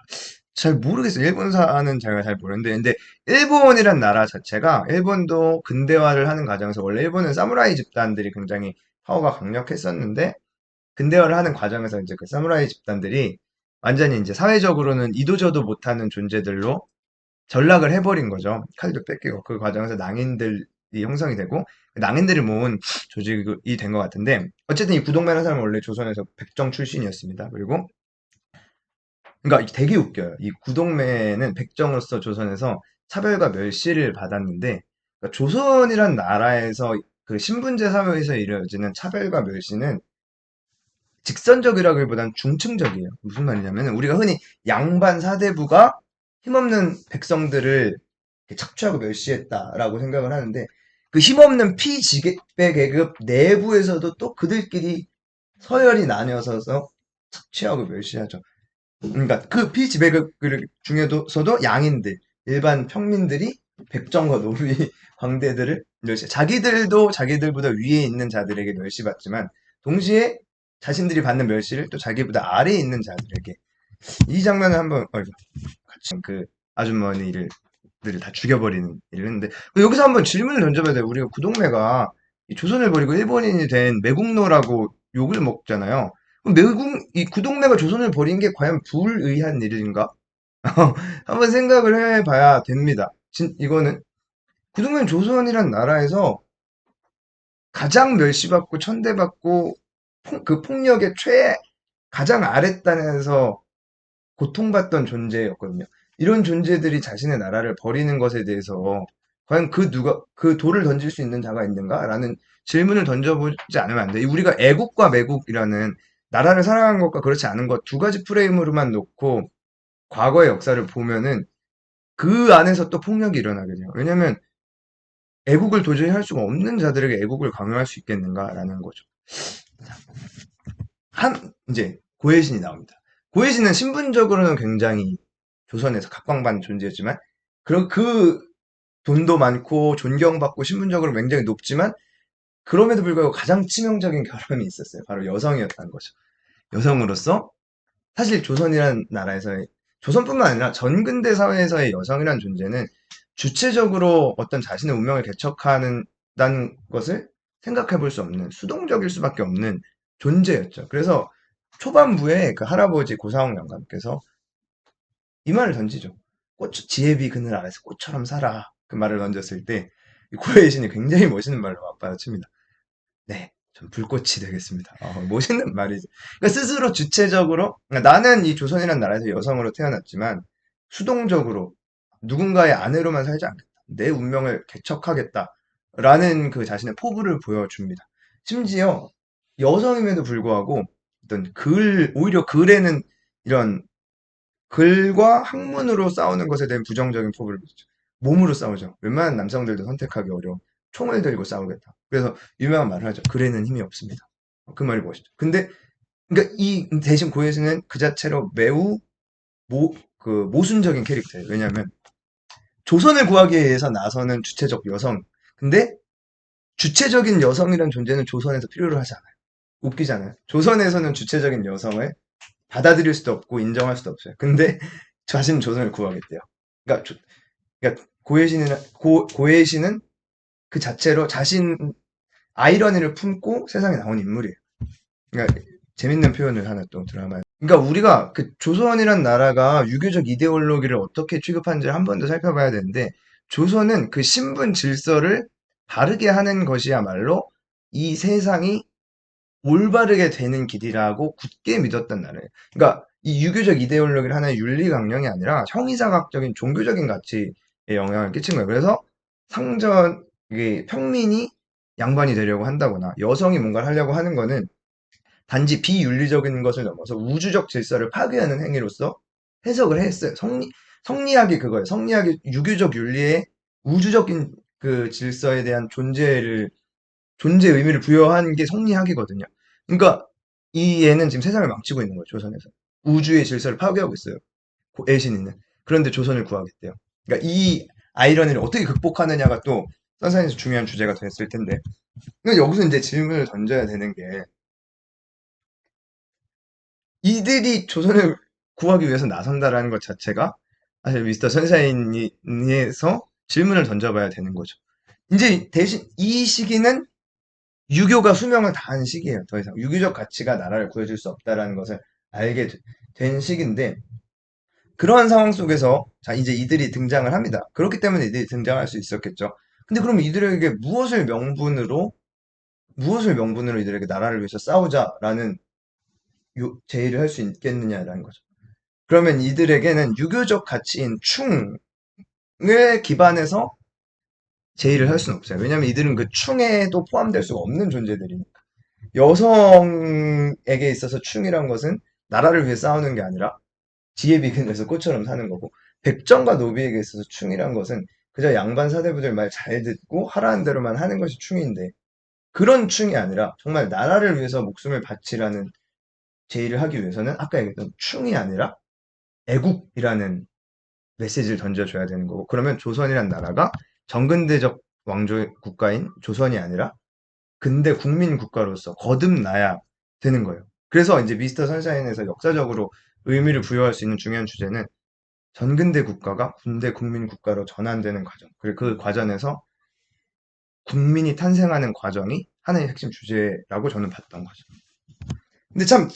잘 모르겠어요. 일본사는 제가 잘 모르는데, 근데 일본이란 나라 자체가, 일본도 근대화를 하는 과정에서, 원래 일본은 사무라이 집단들이 굉장히 파워가 강력했었는데, 근대화를 하는 과정에서 이제 그 사무라이 집단들이 완전히 이제 사회적으로는 이도저도 못하는 존재들로 전락을 해버린 거죠. 칼도 뺏기고. 그 과정에서 낭인들이 형성이 되고, 그 낭인들을 모은 조직이 된 것 같은데, 어쨌든 이 구동매라는 사람은 원래 조선에서 백정 출신이었습니다. 그리고 그러니까 되게 웃겨요. 이 구동매는 백정으로서 조선에서 차별과 멸시를 받았는데, 그러니까 조선이란 나라에서 그 신분제 사회에서 이루어지는 차별과 멸시는 직선적이라기보다는 중층적이에요. 무슨 말이냐면, 우리가 흔히 양반 사대부가 힘없는 백성들을 착취하고 멸시했다라고 생각을 하는데, 그 힘없는 피지배 계급 내부에서도 또 그들끼리 서열이 나뉘어서 착취하고 멸시하죠. 그러니까 그 피지배급 중에서도 양인들, 일반 평민들이 백정과 노비 황대들을 멸시, 자기들도 자기들보다 위에 있는 자들에게 멸시받지만 동시에 자신들이 받는 멸시를 또 자기보다 아래에 있는 자들에게. 이 장면을 한번 같이 그 아주머니를 다 죽여버리는 일을 했는데, 여기서 한번 질문을 던져봐야 돼요. 우리가 구동매가 이 조선을 버리고 일본인이 된 매국노라고 욕을 먹잖아요. 그럼 이 구동매가 조선을 버린 게 과연 불의한 일인가? 한번 생각을 해봐야 됩니다. 이거는 구동매는 조선이란 나라에서 가장 멸시받고 천대받고 그 폭력의 가장 아랫단에서 고통받던 존재였거든요. 이런 존재들이 자신의 나라를 버리는 것에 대해서 과연 그 돌을 던질 수 있는 자가 있는가라는 질문을 던져보지 않으면 안 돼. 우리가 애국과 매국이라는, 나라를 사랑하는 것과 그렇지 않은 것 두 가지 프레임으로만 놓고 과거의 역사를 보면은 그 안에서 또 폭력이 일어나게 돼요. 왜냐면 애국을 도저히 할 수가 없는 자들에게 애국을 강요할 수 있겠는가라는 거죠. 이제 고혜신이 나옵니다. 고혜신은 신분적으로는 굉장히 조선에서 각광받는 존재였지만, 그 돈도 많고 존경받고 신분적으로 굉장히 높지만, 그럼에도 불구하고 가장 치명적인 결함이 있었어요. 바로 여성이었다는 거죠. 여성으로서 사실 조선이라는 나라에서의, 조선뿐만 아니라 전근대 사회에서의 여성이라는 존재는 주체적으로 어떤 자신의 운명을 개척한다는 것을 생각해 볼 수 없는, 수동적일 수밖에 없는 존재였죠. 그래서 초반부에 그 할아버지 고사홍 영감께서 이 말을 던지죠. 지혜비 그늘 아래서 꽃처럼 살아. 그 말을 던졌을 때 고려의 신이 굉장히 멋있는 말로 맞받아칩니다. 네, 전 불꽃이 되겠습니다. 멋있는 말이죠. 그러니까 스스로 주체적으로 그러니까 나는 이 조선이라는 나라에서 여성으로 태어났지만 수동적으로 누군가의 아내로만 살지 않겠다. 내 운명을 개척하겠다라는 그 자신의 포부를 보여줍니다. 심지어 여성임에도 불구하고 어떤 오히려 글에는 이런 글과 학문으로 싸우는 것에 대한 부정적인 포부를 보이죠. 몸으로 싸우죠. 웬만한 남성들도 선택하기 어려운 총을 들고 싸우겠다. 그래서 유명한 말을 하죠. 글에는 힘이 없습니다. 그 말이 무엇이죠? 근데 그러니까 이 대신 고혜신은 그 자체로 매우 모순적인 캐릭터예요. 왜냐하면 조선을 구하기 위해서 나서는 주체적 여성. 근데 주체적인 여성이란 존재는 조선에서 필요로 하지 않아요. 웃기잖아요. 조선에서는 주체적인 여성을 받아들일 수도 없고 인정할 수도 없어요. 근데 자신은 조선을 구하겠대요. 그러니까 고혜신은 그 자체로 아이러니를 품고 세상에 나온 인물이에요. 그러니까 재밌는 표현을 하나 또 드라마에. 그러니까 우리가 그 조선이란 나라가 유교적 이데올로기를 어떻게 취급하는지를 한 번 더 살펴봐야 되는데 조선은 그 신분 질서를 바르게 하는 것이야말로 이 세상이 올바르게 되는 길이라고 굳게 믿었던 나라예요. 그러니까 이 유교적 이데올로기를 하나의 윤리강령이 아니라 형이상학적인 종교적인 가치에 영향을 끼친 거예요. 그래서 이게 평민이 양반이 되려고 한다거나 여성이 뭔가를 하려고 하는 거는 단지 비윤리적인 것을 넘어서 우주적 질서를 파괴하는 행위로서 해석을 했어요. 성리학이 그거예요. 성리학이 유교적 윤리에 우주적인 그 질서에 대한 존재 의미를 부여한 게 성리학이거든요. 그러니까 이 애는 지금 세상을 망치고 있는 거죠, 조선에서. 우주의 질서를 파괴하고 있어요. 애신이는. 그런데 조선을 구하겠대요. 그러니까 이 아이러니를 어떻게 극복하느냐가 또 선사에서 중요한 주제가 됐을 텐데. 그러니까 여기서 이제 질문을 던져야 되는 게 이들이 조선을 구하기 위해서 나선다라는 것 자체가 사실 미스터 선샤인에서 질문을 던져봐야 되는 거죠. 이제 대신 이 시기는 유교가 수명을 다한 시기예요. 더 이상 유교적 가치가 나라를 구해줄 수 없다라는 것을 알게 된 시기인데 그러한 상황 속에서 자 이제 이들이 등장을 합니다. 그렇기 때문에 이들이 등장할 수 있었겠죠. 근데 그럼 이들에게 무엇을 명분으로 이들에게 나라를 위해서 싸우자라는 제의를 할 수 있겠느냐라는 거죠. 그러면 이들에게는 유교적 가치인 충을 기반해서 제의를 할 수는 없어요. 왜냐하면 이들은 그 충에도 포함될 수가 없는 존재들이니까. 여성에게 있어서 충이란 것은 나라를 위해 싸우는 게 아니라 지혜 비근에서 꽃처럼 사는 거고 백정과 노비에게 있어서 충이란 것은 그저 양반 사대부들 말 잘 듣고 하라는 대로만 하는 것이 충인데 그런 충이 아니라 정말 나라를 위해서 목숨을 바치라는 제의를 하기 위해서는 아까 얘기했던 충이 아니라 애국이라는 메시지를 던져줘야 되는 거고 그러면 조선이란 나라가 정근대적 왕조 국가인 조선이 아니라 근대 국민 국가로서 거듭나야 되는 거예요. 그래서 이제 미스터 선샤인에서 역사적으로 의미를 부여할 수 있는 중요한 주제는 전근대 국가가 군대 국민 국가로 전환되는 과정. 그리고 그 과정에서 국민이 탄생하는 과정이 하나의 핵심 주제라고 저는 봤던 거죠. 근데 참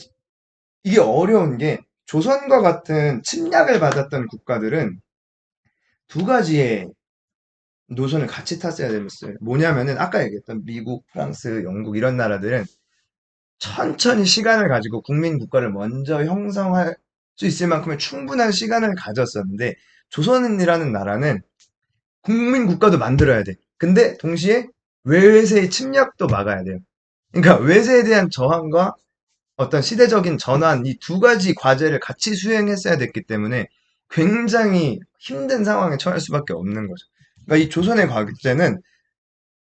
이게 어려운 게 조선과 같은 침략을 받았던 국가들은 두 가지의 노선을 같이 탔어야 됐어요. 뭐냐면은 아까 얘기했던 미국, 프랑스, 영국 이런 나라들은 천천히 시간을 가지고 국민 국가를 먼저 형성할 수 있을 만큼의 충분한 시간을 가졌었는데 조선이라는 나라는 국민 국가도 만들어야 돼. 근데 동시에 외세의 침략도 막아야 돼요. 그러니까 외세에 대한 저항과 어떤 시대적인 전환 이 두 가지 과제를 같이 수행했어야 됐기 때문에 굉장히 힘든 상황에 처할 수밖에 없는 거죠. 그러니까 이 조선의 과제는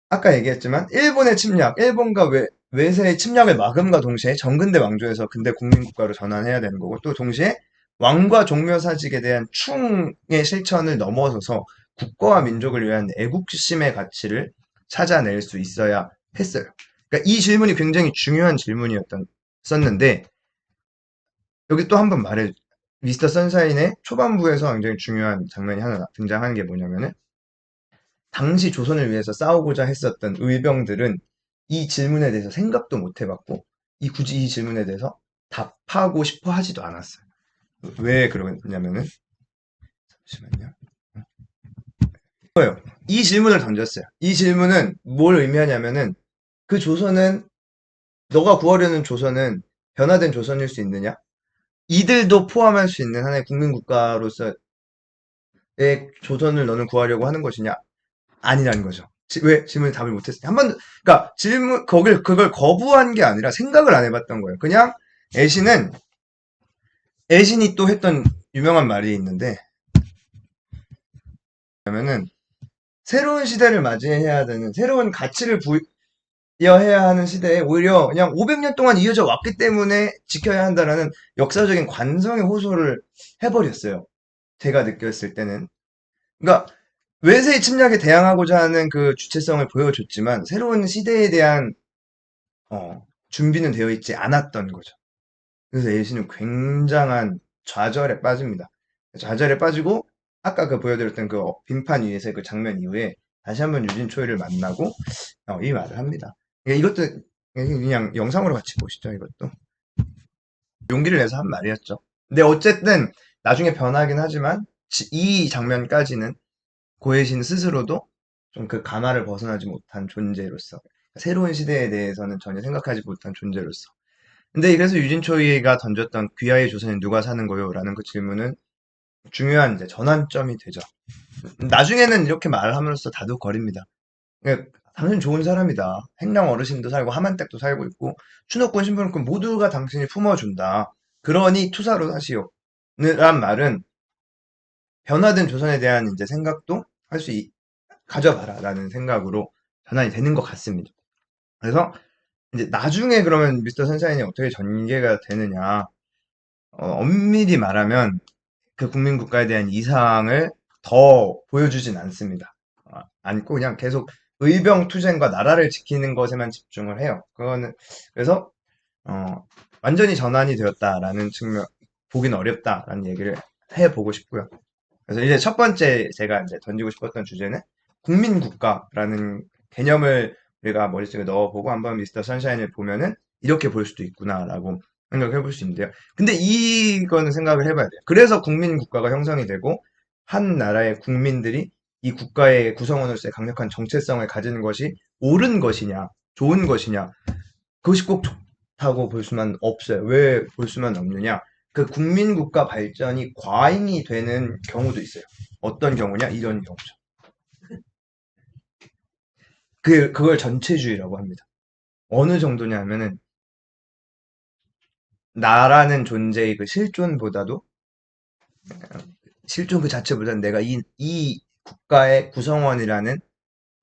아까 얘기했지만 일본의 침략, 일본과 외세의 침략을 막음과 동시에 정근대 왕조에서 근대 국민국가로 전환해야 되는 거고 또 동시에 왕과 종묘 사직에 대한 충의 실천을 넘어서서 국가와 민족을 위한 애국심의 가치를 찾아낼 수 있어야 했어요. 그러니까 이 질문이 굉장히 중요한 질문이었었는데 여기 또 한 번 미스터 선샤인의 초반부에서 굉장히 중요한 장면이 하나 등장하는 게 뭐냐면은 당시 조선을 위해서 싸우고자 했었던 의병들은 이 질문에 대해서 생각도 못 해봤고 굳이 이 질문에 대해서 답하고 싶어 하지도 않았어요. 왜 그러냐면은, 잠시만요. 이 질문을 던졌어요. 이 질문은 뭘 의미하냐면은, 그 조선은, 너가 구하려는 조선은 변화된 조선일 수 있느냐? 이들도 포함할 수 있는 하나의 국민국가로서의 조선을 너는 구하려고 하는 것이냐? 아니라는 거죠. 왜 질문에 답을 못했어요? 그러니까 그걸 거부한 게 아니라 생각을 안 해봤던 거예요. 그냥 애신은, 애신이 또 했던 유명한 말이 있는데, 그러면은, 새로운 시대를 맞이해야 되는, 새로운 가치를 부여해야 하는 시대에 오히려 그냥 500년 동안 이어져 왔기 때문에 지켜야 한다라는 역사적인 관성의 호소를 해버렸어요. 제가 느꼈을 때는. 그러니까, 외세의 침략에 대항하고자 하는 그 주체성을 보여줬지만, 새로운 시대에 대한, 준비는 되어 있지 않았던 거죠. 그래서 애신은 굉장한 좌절에 빠집니다. 좌절에 빠지고, 아까 그 보여드렸던 그 빙판 위에서의 그 장면 이후에 다시 한번 유진초이를 만나고, 이 말을 합니다. 이것도 그냥 영상으로 같이 보시죠, 이것도. 용기를 내서 한 말이었죠. 근데 어쨌든, 나중에 변하긴 하지만, 이 장면까지는 고혜신 스스로도 좀 그 가마를 벗어나지 못한 존재로서, 새로운 시대에 대해서는 전혀 생각하지 못한 존재로서. 근데 그래서 유진초이가 던졌던 귀하의 조선에 누가 사는 거요? 라는 그 질문은 중요한 이제 전환점이 되죠. 나중에는 이렇게 말을 함으로써 다독거립니다. 그러니까 당신 좋은 사람이다. 행랑 어르신도 살고 하만댁도 살고 있고 추노권 신분권 모두가 당신이 품어준다. 그러니 투사로 사시오. 란 말은 변화된 조선에 대한 이제 생각도 가져봐라 라는 생각으로 전환이 되는 것 같습니다. 그래서 이제 나중에 그러면 미스터 선샤인이 어떻게 전개가 되느냐. 엄밀히 말하면 그 국민국가에 대한 이상을 더 보여주진 않습니다. 않고 그냥 계속 의병투쟁과 나라를 지키는 것에만 집중을 해요. 그래서 완전히 전환이 되었다라는 측면, 보긴 어렵다라는 얘기를 해보고 싶고요. 그래서 이제 첫 번째 제가 이제 던지고 싶었던 주제는 국민국가라는 개념을 우리가 머릿속에 넣어보고 한번 미스터 선샤인을 보면은 이렇게 볼 수도 있구나라고 생각해 볼 수 있는데요. 근데 이거는 생각을 해봐야 돼요. 그래서 국민국가가 형성이 되고 한 나라의 국민들이 이 국가의 구성원으로서의 강력한 정체성을 가지는 것이 옳은 것이냐, 좋은 것이냐, 그것이 꼭 좋다고 볼 수만 없어요. 왜 볼 수만 없느냐? 그 국민국가 발전이 과잉이 되는 경우도 있어요. 어떤 경우냐? 이런 경우죠. 그걸 전체주의라고 합니다. 어느 정도냐면은, 나라는 존재의 그 실존보다도, 실존 그 자체보다는 내가 이 국가의 구성원이라는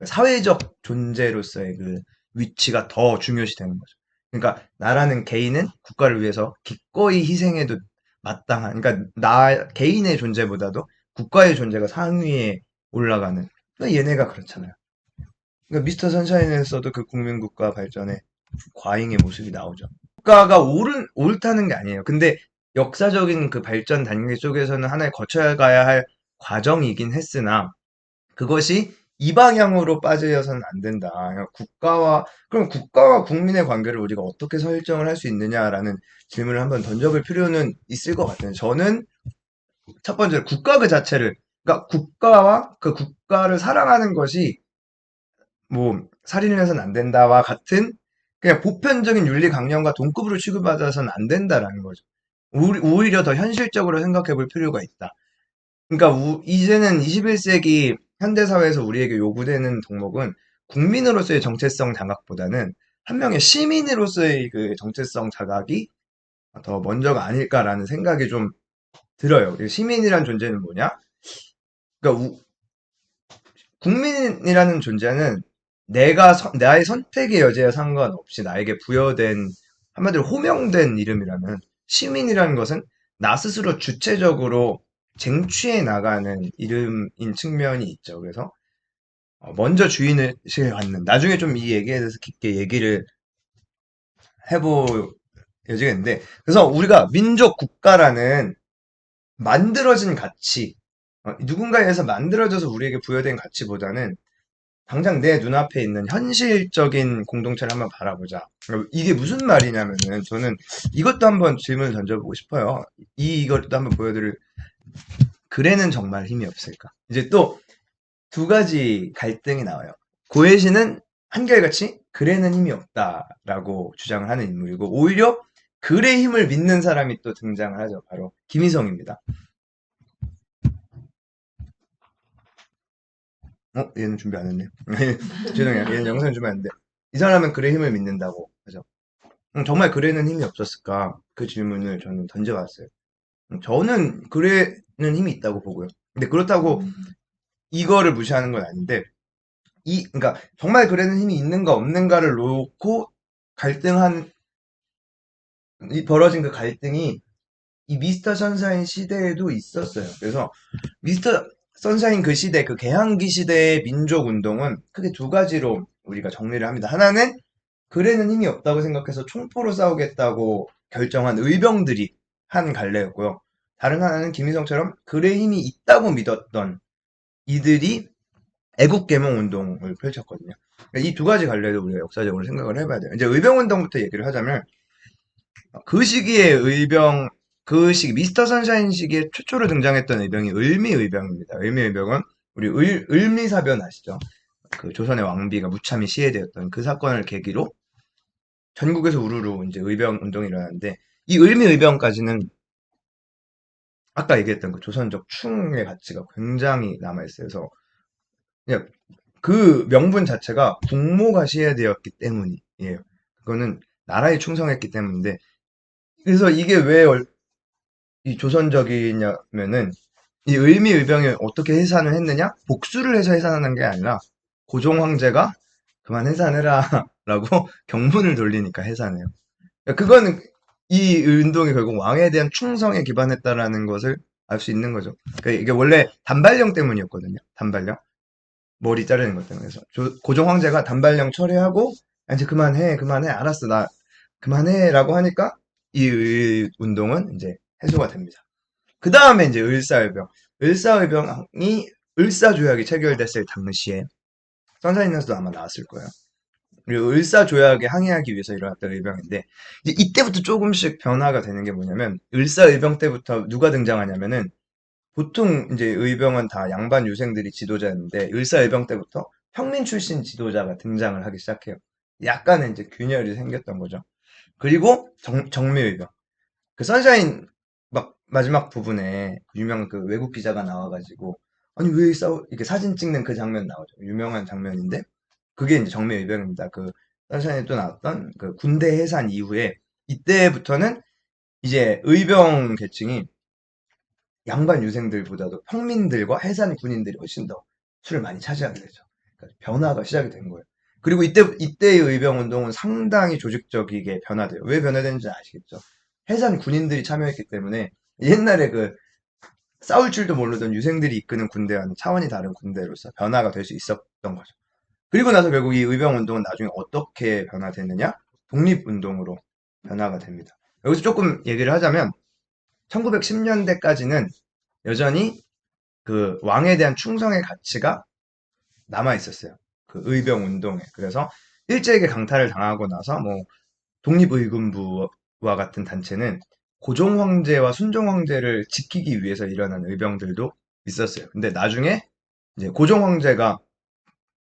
사회적 존재로서의 그 위치가 더 중요시 되는 거죠. 그러니까 나라는 개인은 국가를 위해서 기꺼이 희생해도 마땅한, 그러니까 개인의 존재보다도 국가의 존재가 상위에 올라가는. 그러니까 얘네가 그렇잖아요. 그러니까 미스터 선샤인에서도 그 국민국가 발전에 과잉의 모습이 나오죠. 국가가 옳다는 게 아니에요. 근데 역사적인 그 발전 단계 속에서는 하나의 거쳐야 가야 할 과정이긴 했으나 그것이 이 방향으로 빠져서는 안 된다. 그럼 국가와 국민의 관계를 우리가 어떻게 설정을 할 수 있느냐라는 질문을 한번 던져볼 필요는 있을 것 같아요. 저는 첫 번째로 국가 그 자체를, 그러니까 국가와 그 국가를 사랑하는 것이 뭐 살인을 해서는 안 된다와 같은 그냥 보편적인 윤리 강령과 동급으로 취급받아서는 안 된다라는 거죠. 오히려 더 현실적으로 생각해 볼 필요가 있다. 그러니까 이제는 21세기 현대사회에서 우리에게 요구되는 덕목은 국민으로서의 정체성 자각보다는 한 명의 시민으로서의 그 정체성 자각이 더 먼저가 아닐까라는 생각이 좀 들어요. 시민이란 존재는 뭐냐? 그러니까 국민이라는 존재는 나의 선택의 여지에 상관없이 나에게 부여된, 한마디로 호명된 이름이라면, 시민이라는 것은 나 스스로 주체적으로 쟁취해 나가는 이름인 측면이 있죠. 그래서 먼저 주인의식을 갖는, 나중에 좀 이 얘기에 대해서 깊게 얘기를 해볼 여지가 있는데, 그래서 우리가 민족 국가라는 만들어진 가치, 누군가에 의해서 만들어져서 우리에게 부여된 가치보다는 당장 내 눈앞에 있는 현실적인 공동체를 한번 바라보자. 이게 무슨 말이냐면은 저는 이것도 한번 질문을 던져보고 싶어요. 이것도 한번 보여드릴 그래는 정말 힘이 없을까? 이제 또 두 가지 갈등이 나와요. 고혜신은 한결같이 그래는 힘이 없다라고 주장을 하는 인물이고 오히려 글의 힘을 믿는 사람이 또 등장을 하죠. 바로 김희성입니다. 얘는 준비 안 했네. 죄송해요. 얘는 영상 준비 안 했는데 이 사람은 글의 힘을 믿는다고 하죠. 정말 글에는 힘이 없었을까? 그 질문을 저는 던져봤어요. 저는 글에는 힘이 있다고 보고요. 근데 그렇다고 이거를 무시하는 건 아닌데 그러니까 정말 글에는 힘이 있는가 없는가를 놓고 벌어진 그 갈등이 이 미스터 선샤인 시대에도 있었어요. 그래서 미스터 선샤인 그 시대, 그 개항기 시대의 민족 운동은 크게 두 가지로 우리가 정리를 합니다. 하나는 글에는 힘이 없다고 생각해서 총포로 싸우겠다고 결정한 의병들이 한 갈래였고요. 다른 하나는 김일성처럼 글에 힘이 있다고 믿었던 이들이 애국개몽 운동을 펼쳤거든요. 이 두 가지 갈래도 우리가 역사적으로 생각을 해봐야 돼요. 이제 의병운동부터 얘기를 하자면 그 시기에 그 시기 미스터 선샤인 시기에 최초로 등장했던 의병이 을미의병입니다. 을미의병은 우리 을미사변 아시죠? 그 조선의 왕비가 무참히 시해되었던 그 사건을 계기로 전국에서 우르르 이제 의병 운동이 일어났는데 이 을미의병까지는 아까 얘기했던 그 조선적 충의 가치가 굉장히 남아있어요. 그래서 그냥 그 명분 자체가 국모가 시해되었기 때문이에요. 그거는 나라에 충성했기 때문인데 그래서 이게 왜 이 조선적이냐면은 이 을미의병이 어떻게 해산을 했느냐? 복수를 해서 해산하는 게 아니라 고종 황제가 그만 해산해라 라고 경문을 돌리니까 해산해요. 그거는 이 운동이 결국 왕에 대한 충성에 기반했다라는 것을 알 수 있는 거죠. 그러니까 이게 원래 단발령 때문이었거든요. 단발령. 머리 자르는 것 때문에. 그래서 고종 황제가 단발령 철회하고 이제 그만해, 알았어, 나 그만해 라고 하니까 이 운동은 이제 해소가 됩니다. 그 다음에 이제 을사의병. 을사의병이 을사조약이 체결됐을 당시에 선사인에서도 아마 나왔을 거예요. 그리고 을사조약에 항의하기 위해서 일어났던 의병인데 이제 이때부터 조금씩 변화가 되는 게 뭐냐면 을사의병 때부터 누가 등장하냐면은 보통 이제 의병은 다 양반 유생들이 지도자였는데 을사의병 때부터 평민 출신 지도자가 등장을 하기 시작해요. 약간의 이제 균열이 생겼던 거죠. 그리고 정미의병. 그 선샤인 막 마지막 부분에 유명한 그 외국 기자가 나와가지고 아니 왜 이렇게 사진 찍는 그 장면 나오죠. 유명한 장면인데 그게 이제 정미의병입니다. 그 선샤인에 또 나왔던 그 군대 해산 이후에 이때부터는 이제 의병 계층이 양반 유생들보다도 평민들과 해산 군인들이 훨씬 더 수를 많이 차지하게 되죠. 그러니까 변화가 시작이 된 거예요. 그리고 이때의 의병 운동은 상당히 조직적이게 변화돼요. 왜 변화되는지 아시겠죠? 해산 군인들이 참여했기 때문에 옛날에 그 싸울 줄도 모르던 유생들이 이끄는 군대와는 차원이 다른 군대로서 변화가 될 수 있었던 거죠. 그리고 나서 결국 이 의병 운동은 나중에 어떻게 변화됐느냐? 독립운동으로 변화가 됩니다. 여기서 조금 얘기를 하자면 1910년대까지는 여전히 그 왕에 대한 충성의 가치가 남아 있었어요. 그 의병 운동에. 그래서 일제에게 강탈을 당하고 나서 뭐 독립의군부와 같은 단체는 고종 황제와 순종 황제를 지키기 위해서 일어난 의병들도 있었어요. 근데 나중에 이제 고종 황제가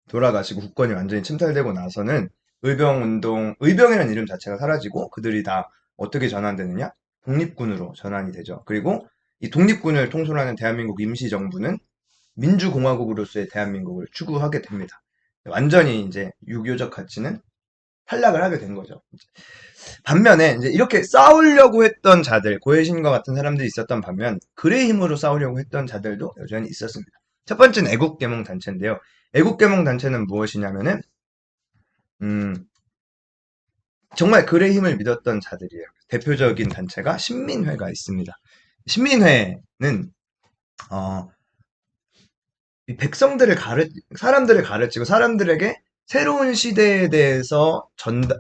돌아가시고 국권이 완전히 침탈되고 나서는 의병이라는 이름 자체가 사라지고 그들이 다 어떻게 전환되느냐? 독립군으로 전환이 되죠. 그리고 이 독립군을 통솔하는 대한민국 임시정부는 민주공화국으로서의 대한민국을 추구하게 됩니다. 완전히 이제 유교적 가치는 탈락을 하게 된 거죠. 반면에 이제 이렇게 싸우려고 했던 자들, 고혜신과 같은 사람들이 있었던 반면 글의 힘으로 싸우려고 했던 자들도 여전히 있었습니다. 첫 번째는 애국계몽 단체인데요. 애국계몽 단체는 무엇이냐면은 정말 글의 힘을 믿었던 자들이에요. 대표적인 단체가 신민회가 있습니다. 신민회는 이 사람들을 가르치고 사람들에게 새로운 시대에 대해서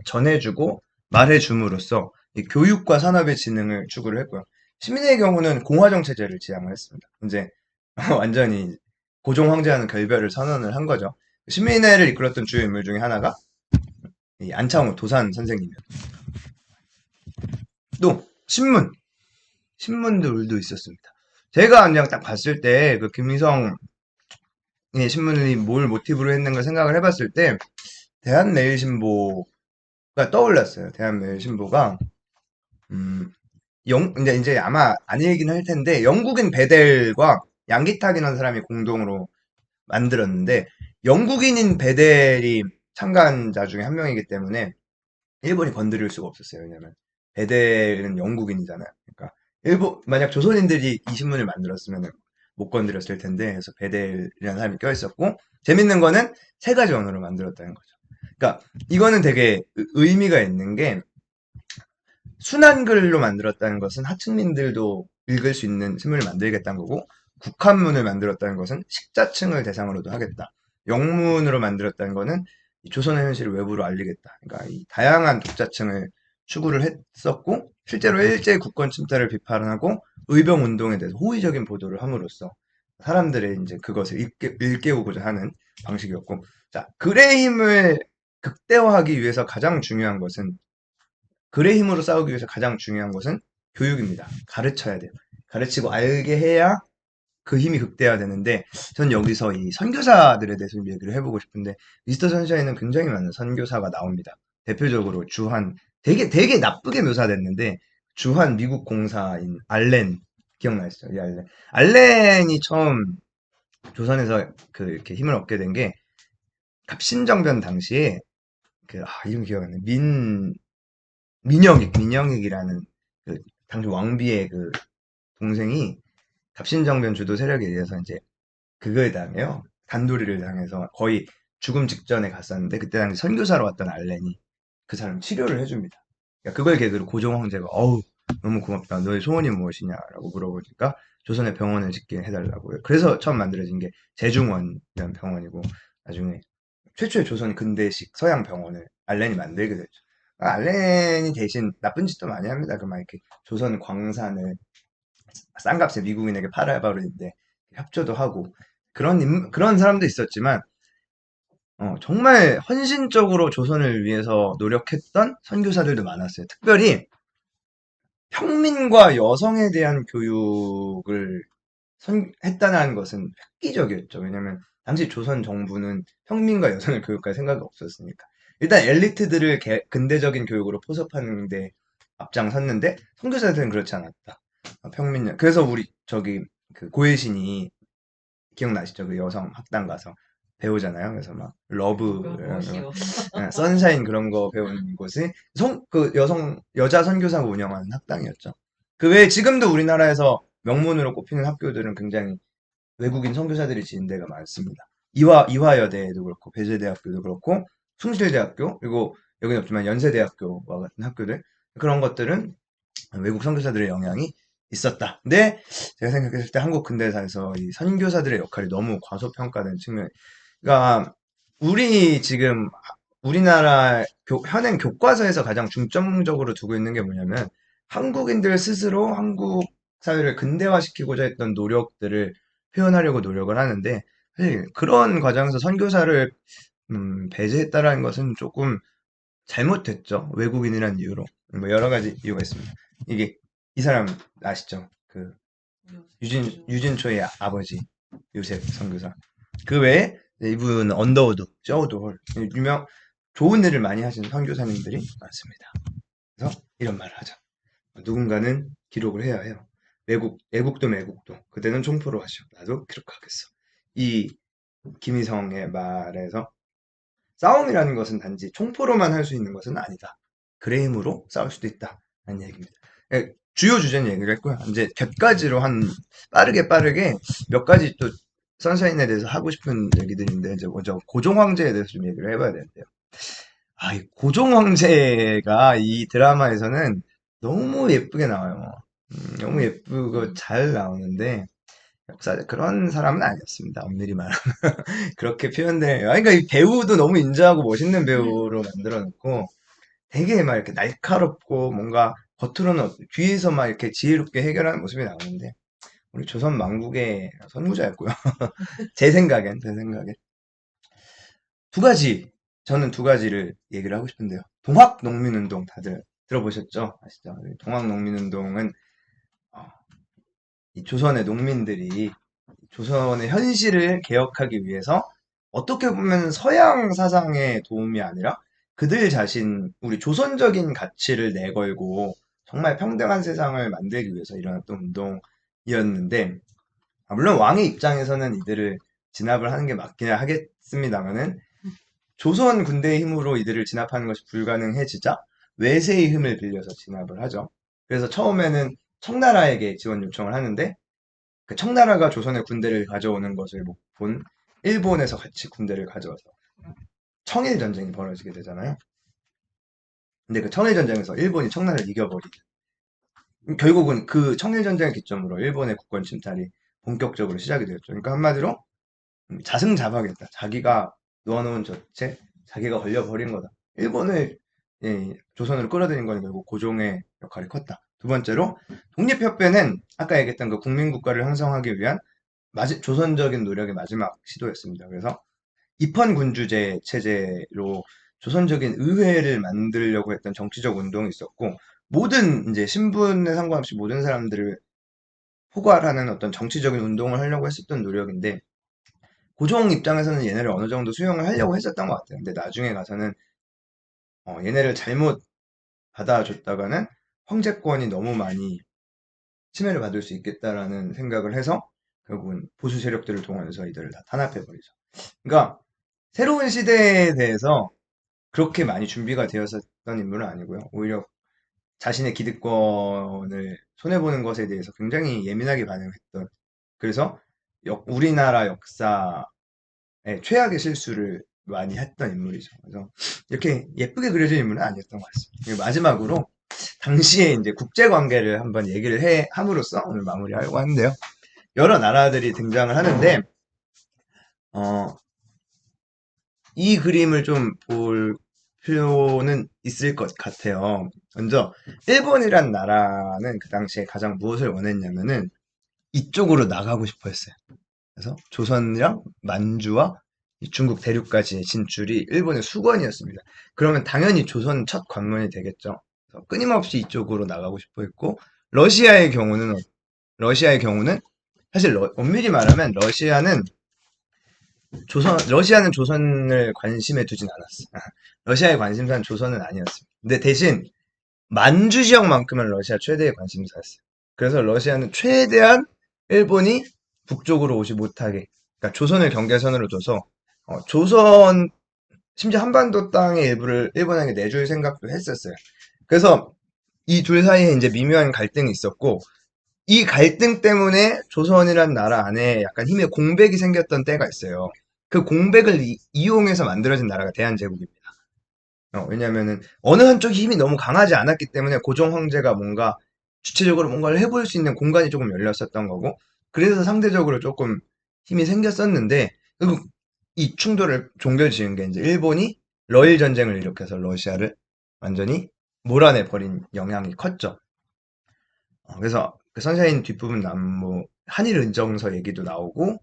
전해주고 말해줌으로써 이 교육과 산업의 진흥을 추구를 했고요. 시민의 경우는 공화정 체제를 지향을 했습니다. 이제 완전히 고종 황제와는 결별을 선언을 한 거죠. 신민회를 이끌었던 주요 인물 중에 하나가 이 안창호 도산 선생님이었고, 또 신문들도 있었습니다. 제가 그냥 딱 봤을 때 그 김희성의 신문이 뭘 모티브로 했는가 생각을 해봤을 때 대한매일신보가 떠올랐어요. 대한매일신보가 이제 아마 아니긴 할 텐데 영국인 베델과 양기탁이라는 사람이 공동으로 만들었는데 영국인인 베델이 참가자 중에 한 명이기 때문에 일본이 건드릴 수가 없었어요. 왜냐면 베델은 영국인이잖아요. 그러니까 만약 조선인들이 이 신문을 만들었으면 못 건드렸을 텐데 그래서 베델이라는 사람이 껴있었고 재밌는 거는 세 가지 언어로 만들었다는 거죠. 그러니까 이거는 되게 의미가 있는 게 순한글로 만들었다는 것은 하층민들도 읽을 수 있는 신문을 만들겠다는 거고 국한문을 만들었다는 것은 식자층을 대상으로도 하겠다. 영문으로 만들었다는 거는 조선의 현실을 외부로 알리겠다. 그러니까 이 다양한 독자층을 추구를 했었고 실제로 일제 국권 침탈을 비판하고 의병 운동에 대해서 호의적인 보도를 함으로써 사람들의 이제 그것을 일깨우고자 하는 방식이었고, 자, 글의 힘을 극대화하기 위해서 가장 중요한 것은 글의 힘으로 싸우기 위해서 가장 중요한 것은 교육입니다. 가르쳐야 돼요. 가르치고 알게 해야 그 힘이 극대화되는데 전 여기서 이 선교사들에 대해서 좀 얘기를 해보고 싶은데 미스터 선샤인은 굉장히 많은 선교사가 나옵니다. 대표적으로 주한 되게 나쁘게 묘사됐는데 주한 미국 공사인 알렌 기억나시죠? 이 알렌이 처음 조선에서 이렇게 힘을 얻게 된 게 갑신정변 당시에 이름 기억 안 나. 민영익이라는 당시 왕비의 동생이 갑신정변 주도 세력에 의해서 이제 그거에 당해요. 단도리를 당해서 거의 죽음 직전에 갔었는데 그때 당시 선교사로 왔던 알렌이 그 사람 치료를 해줍니다. 그러니까 그걸 계기로 고종 황제가 어우 너무 고맙다. 너의 소원이 무엇이냐라고 물어보니까 조선에 병원을 짓게 해달라고요. 그래서 처음 만들어진 게 제중원이라는 병원이고 나중에 최초의 조선 근대식 서양 병원을 알렌이 만들게 됐죠. 알렌이 대신 나쁜 짓도 많이 합니다. 막 이렇게 조선 광산을 싼 값에 미국인에게 팔아버리는데 협조도 하고 그런 사람도 있었지만 정말 헌신적으로 조선을 위해서 노력했던 선교사들도 많았어요. 특별히 평민과 여성에 대한 교육을 했다는 것은 획기적이었죠. 왜냐면 당시 조선 정부는 평민과 여성을 교육할 생각이 없었으니까. 일단 엘리트들을 근대적인 교육으로 포섭하는데 앞장섰는데 선교사들은 그렇지 않았다. 평민요. 그래서 우리 저기 고혜신이 기억나시죠? 그 여성 학당 가서 배우잖아요. 그래서 막 러브, 무엇이요? 선샤인 그런 거 배우는 곳이 여자 선교사가 운영하는 학당이었죠. 그 외에 지금도 우리나라에서 명문으로 꼽히는 학교들은 굉장히 외국인 선교사들이 지은 데가 많습니다. 이화여대도 그렇고, 배재대학교도 그렇고, 숭실대학교, 그리고 여기는 없지만 연세대학교와 같은 학교들, 그런 것들은 외국 선교사들의 영향이 있었다. 근데 제가 생각했을 때 한국 근대사에서 이 선교사들의 역할이 너무 과소평가된 측면, 그러니까 우리 지금 우리나라 현행 교과서에서 가장 중점적으로 두고 있는 게 뭐냐면 한국인들 스스로 한국 사회를 근대화시키고자 했던 노력들을 표현하려고 노력을 하는데 사실 그런 과정에서 선교사를 배제했다라는 것은 조금 잘못됐죠. 외국인이라는 이유로. 뭐 여러 가지 이유가 있습니다. 이 사람 아시죠? 유진초의 아버지 요셉 선교사. 그 외에 이분은 언더우드, 저우드 홀 좋은 일을 많이 하신 선교사님들이 많습니다. 그래서 이런 말을 하자. 누군가는 기록을 해야 해요. 애국도 매국도 그대는 총포로 하시오. 나도 기록하겠어. 이 김희성의 말에서 싸움이라는 것은 단지 총포로만 할 수 있는 것은 아니다. 글의 힘으로 싸울 수도 있다. 라는 얘기입니다. 주요 주제는 얘기를 했고요. 이제 곁가지로 빠르게 몇 가지 또 선샤인에 대해서 하고 싶은 얘기들인데 이제 먼저 고종 황제에 대해서 좀 얘기를 해봐야 되는데요. 이 고종 황제가 이 드라마에서는 너무 예쁘게 나와요. 너무 예쁘고 잘 나오는데 역사적 그런 사람은 아니었습니다. 엄밀히 말하면 그렇게 표현돼요. 그러니까 이 배우도 너무 인자하고 멋있는 배우로 만들어 놓고 되게 막 이렇게 날카롭고 뭔가 겉으로는 뒤에서 막 이렇게 지혜롭게 해결하는 모습이 나오는데 우리 조선 망국의 선구자였고요. 제 생각엔. 저는 두 가지를 얘기를 하고 싶은데요. 동학농민운동 다들 들어보셨죠? 아시죠? 동학농민운동은 이 조선의 농민들이 조선의 현실을 개혁하기 위해서 어떻게 보면 서양 사상의 도움이 아니라 그들 자신, 우리 조선적인 가치를 내걸고 정말 평등한 세상을 만들기 위해서 일어났던 운동이었는데, 물론 왕의 입장에서는 이들을 진압을 하는 게 맞긴 하겠습니다만은, 조선 군대의 힘으로 이들을 진압하는 것이 불가능해지자 외세의 힘을 빌려서 진압을 하죠. 그래서 처음에는 청나라에게 지원 요청을 하는데, 그 청나라가 조선의 군대를 가져오는 것을 본 일본에서 같이 군대를 가져와서 청일 전쟁이 벌어지게 되잖아요. 근데 그 청일 전쟁에서 일본이 청나라를 이겨버리죠. 결국은 그 청일 전쟁을 기점으로 일본의 국권 침탈이 본격적으로 시작이 되었죠. 그러니까 한마디로 자승자박이었다. 자기가 놓아놓은 덫에 자기가 걸려버린 거다. 일본을 조선으로 끌어들인 거니 결국 고종의 역할이 컸다. 두 번째로 독립협회는 아까 얘기했던 그 국민국가를 형성하기 위한 조선적인 노력의 마지막 시도였습니다. 그래서 입헌군주제 체제로 조선적인 의회를 만들려고 했던 정치적 운동이 있었고, 모든 이제 신분에 상관없이 모든 사람들을 포괄하는 어떤 정치적인 운동을 하려고 했었던 노력인데, 고종 입장에서는 얘네를 어느 정도 수용을 하려고 했었던 것 같아요. 근데 나중에 가서는 얘네를 잘못 받아줬다가는 황제권이 너무 많이 침해를 받을 수 있겠다라는 생각을 해서 결국은 보수 세력들을 동원해서 이들을 다 탄압해버리죠. 그러니까 새로운 시대에 대해서 그렇게 많이 준비가 되었었던 인물은 아니고요. 오히려 자신의 기득권을 손해보는 것에 대해서 굉장히 예민하게 반응했던, 그래서 우리나라 역사의 최악의 실수를 많이 했던 인물이죠. 그래서 이렇게 예쁘게 그려진 인물은 아니었던 것 같습니다. 그리고 마지막으로 당시에 이제 국제 관계를 한번 얘기를 함으로써 오늘 마무리하려고 하는데요. 여러 나라들이 등장을 하는데 이 그림을 좀 볼 필요는 있을 것 같아요. 먼저 일본이란 나라는 그 당시에 가장 무엇을 원했냐면은 이쪽으로 나가고 싶어 했어요. 그래서 조선이랑 만주와 중국 대륙까지의 진출이 일본의 수건이었습니다. 그러면 당연히 조선 첫 관문이 되겠죠. 그래서 끊임없이 이쪽으로 나가고 싶어 했고, 러시아의 경우는 사실 엄밀히 말하면 러시아는 조선을 관심에 두진 않았어. 러시아의 관심사는 조선은 아니었습니다. 근데 대신 만주 지역만큼은 러시아 최대의 관심사였어요. 그래서 러시아는 최대한 일본이 북쪽으로 오지 못하게, 그러니까 조선을 경계선으로 둬서 심지어 한반도 땅의 일부를 일본에게 내줄 생각도 했었어요. 그래서 이 둘 사이에 이제 미묘한 갈등이 있었고, 이 갈등 때문에 조선이란 나라 안에 약간 힘의 공백이 생겼던 때가 있어요. 그 공백을 이용해서 만들어진 나라가 대한제국입니다. 왜냐면은 어느 한쪽이 힘이 너무 강하지 않았기 때문에 고종 황제가 뭔가 주체적으로 뭔가를 해볼 수 있는 공간이 조금 열렸었던 거고, 그래서 상대적으로 조금 힘이 생겼었는데, 그리고 이 충돌을 종결지은 게 이제 일본이 러일 전쟁을 일으켜서 러시아를 완전히 몰아내버린 영향이 컸죠. 그래서 그 선샤인 뒷부분 나무 한일 은정서 얘기도 나오고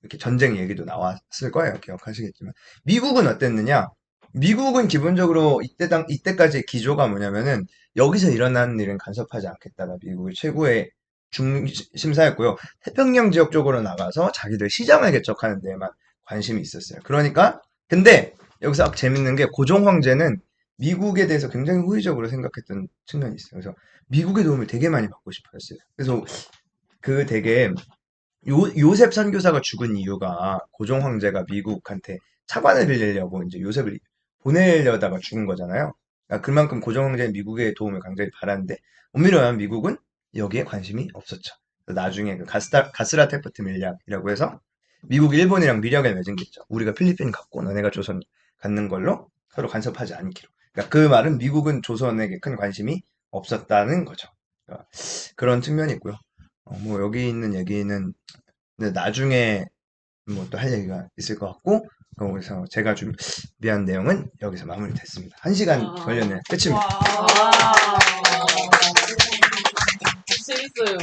이렇게 전쟁 얘기도 나왔을 거예요. 기억하시겠지만 미국은 어땠느냐? 미국은 기본적으로 이때까지의 기조가 뭐냐면은 여기서 일어나는 일은 간섭하지 않겠다가 미국의 최고의 중심사였고요. 태평양 지역 쪽으로 나가서 자기들 시장을 개척하는 데에만 관심이 있었어요. 그러니까 근데 여기서 재밌는 게 고종 황제는 미국에 대해서 굉장히 호의적으로 생각했던 측면이 있어요. 그래서 미국의 도움을 되게 많이 받고 싶어 했어요. 그래서 그 되게 요셉 선교사가 죽은 이유가 고종 황제가 미국한테 차관을 빌리려고 이제 요셉을 보내려다가 죽은 거잖아요. 그러니까 그만큼 고종 황제는 미국의 도움을 굉장히 바랐는데 엄밀히 말하면 미국은 여기에 관심이 없었죠. 나중에 그 가스라 테프트 밀약이라고 해서 미국이 일본이랑 밀약을 맺은 게 있죠. 우리가 필리핀 갖고 너네가 조선 갖는 걸로 서로 간섭하지 않기로. 그러니까 그 말은 미국은 조선에게 큰 관심이 없었다는 거죠. 그러니까 그런 측면이 있고요. 뭐 여기 있는 얘기는 나중에 뭐 또 할 얘기가 있을 것 같고, 그래서 제가 준비한 내용은 여기서 마무리됐습니다. 1시간 걸렸네요. 끝입니다. 와. 재밌어요.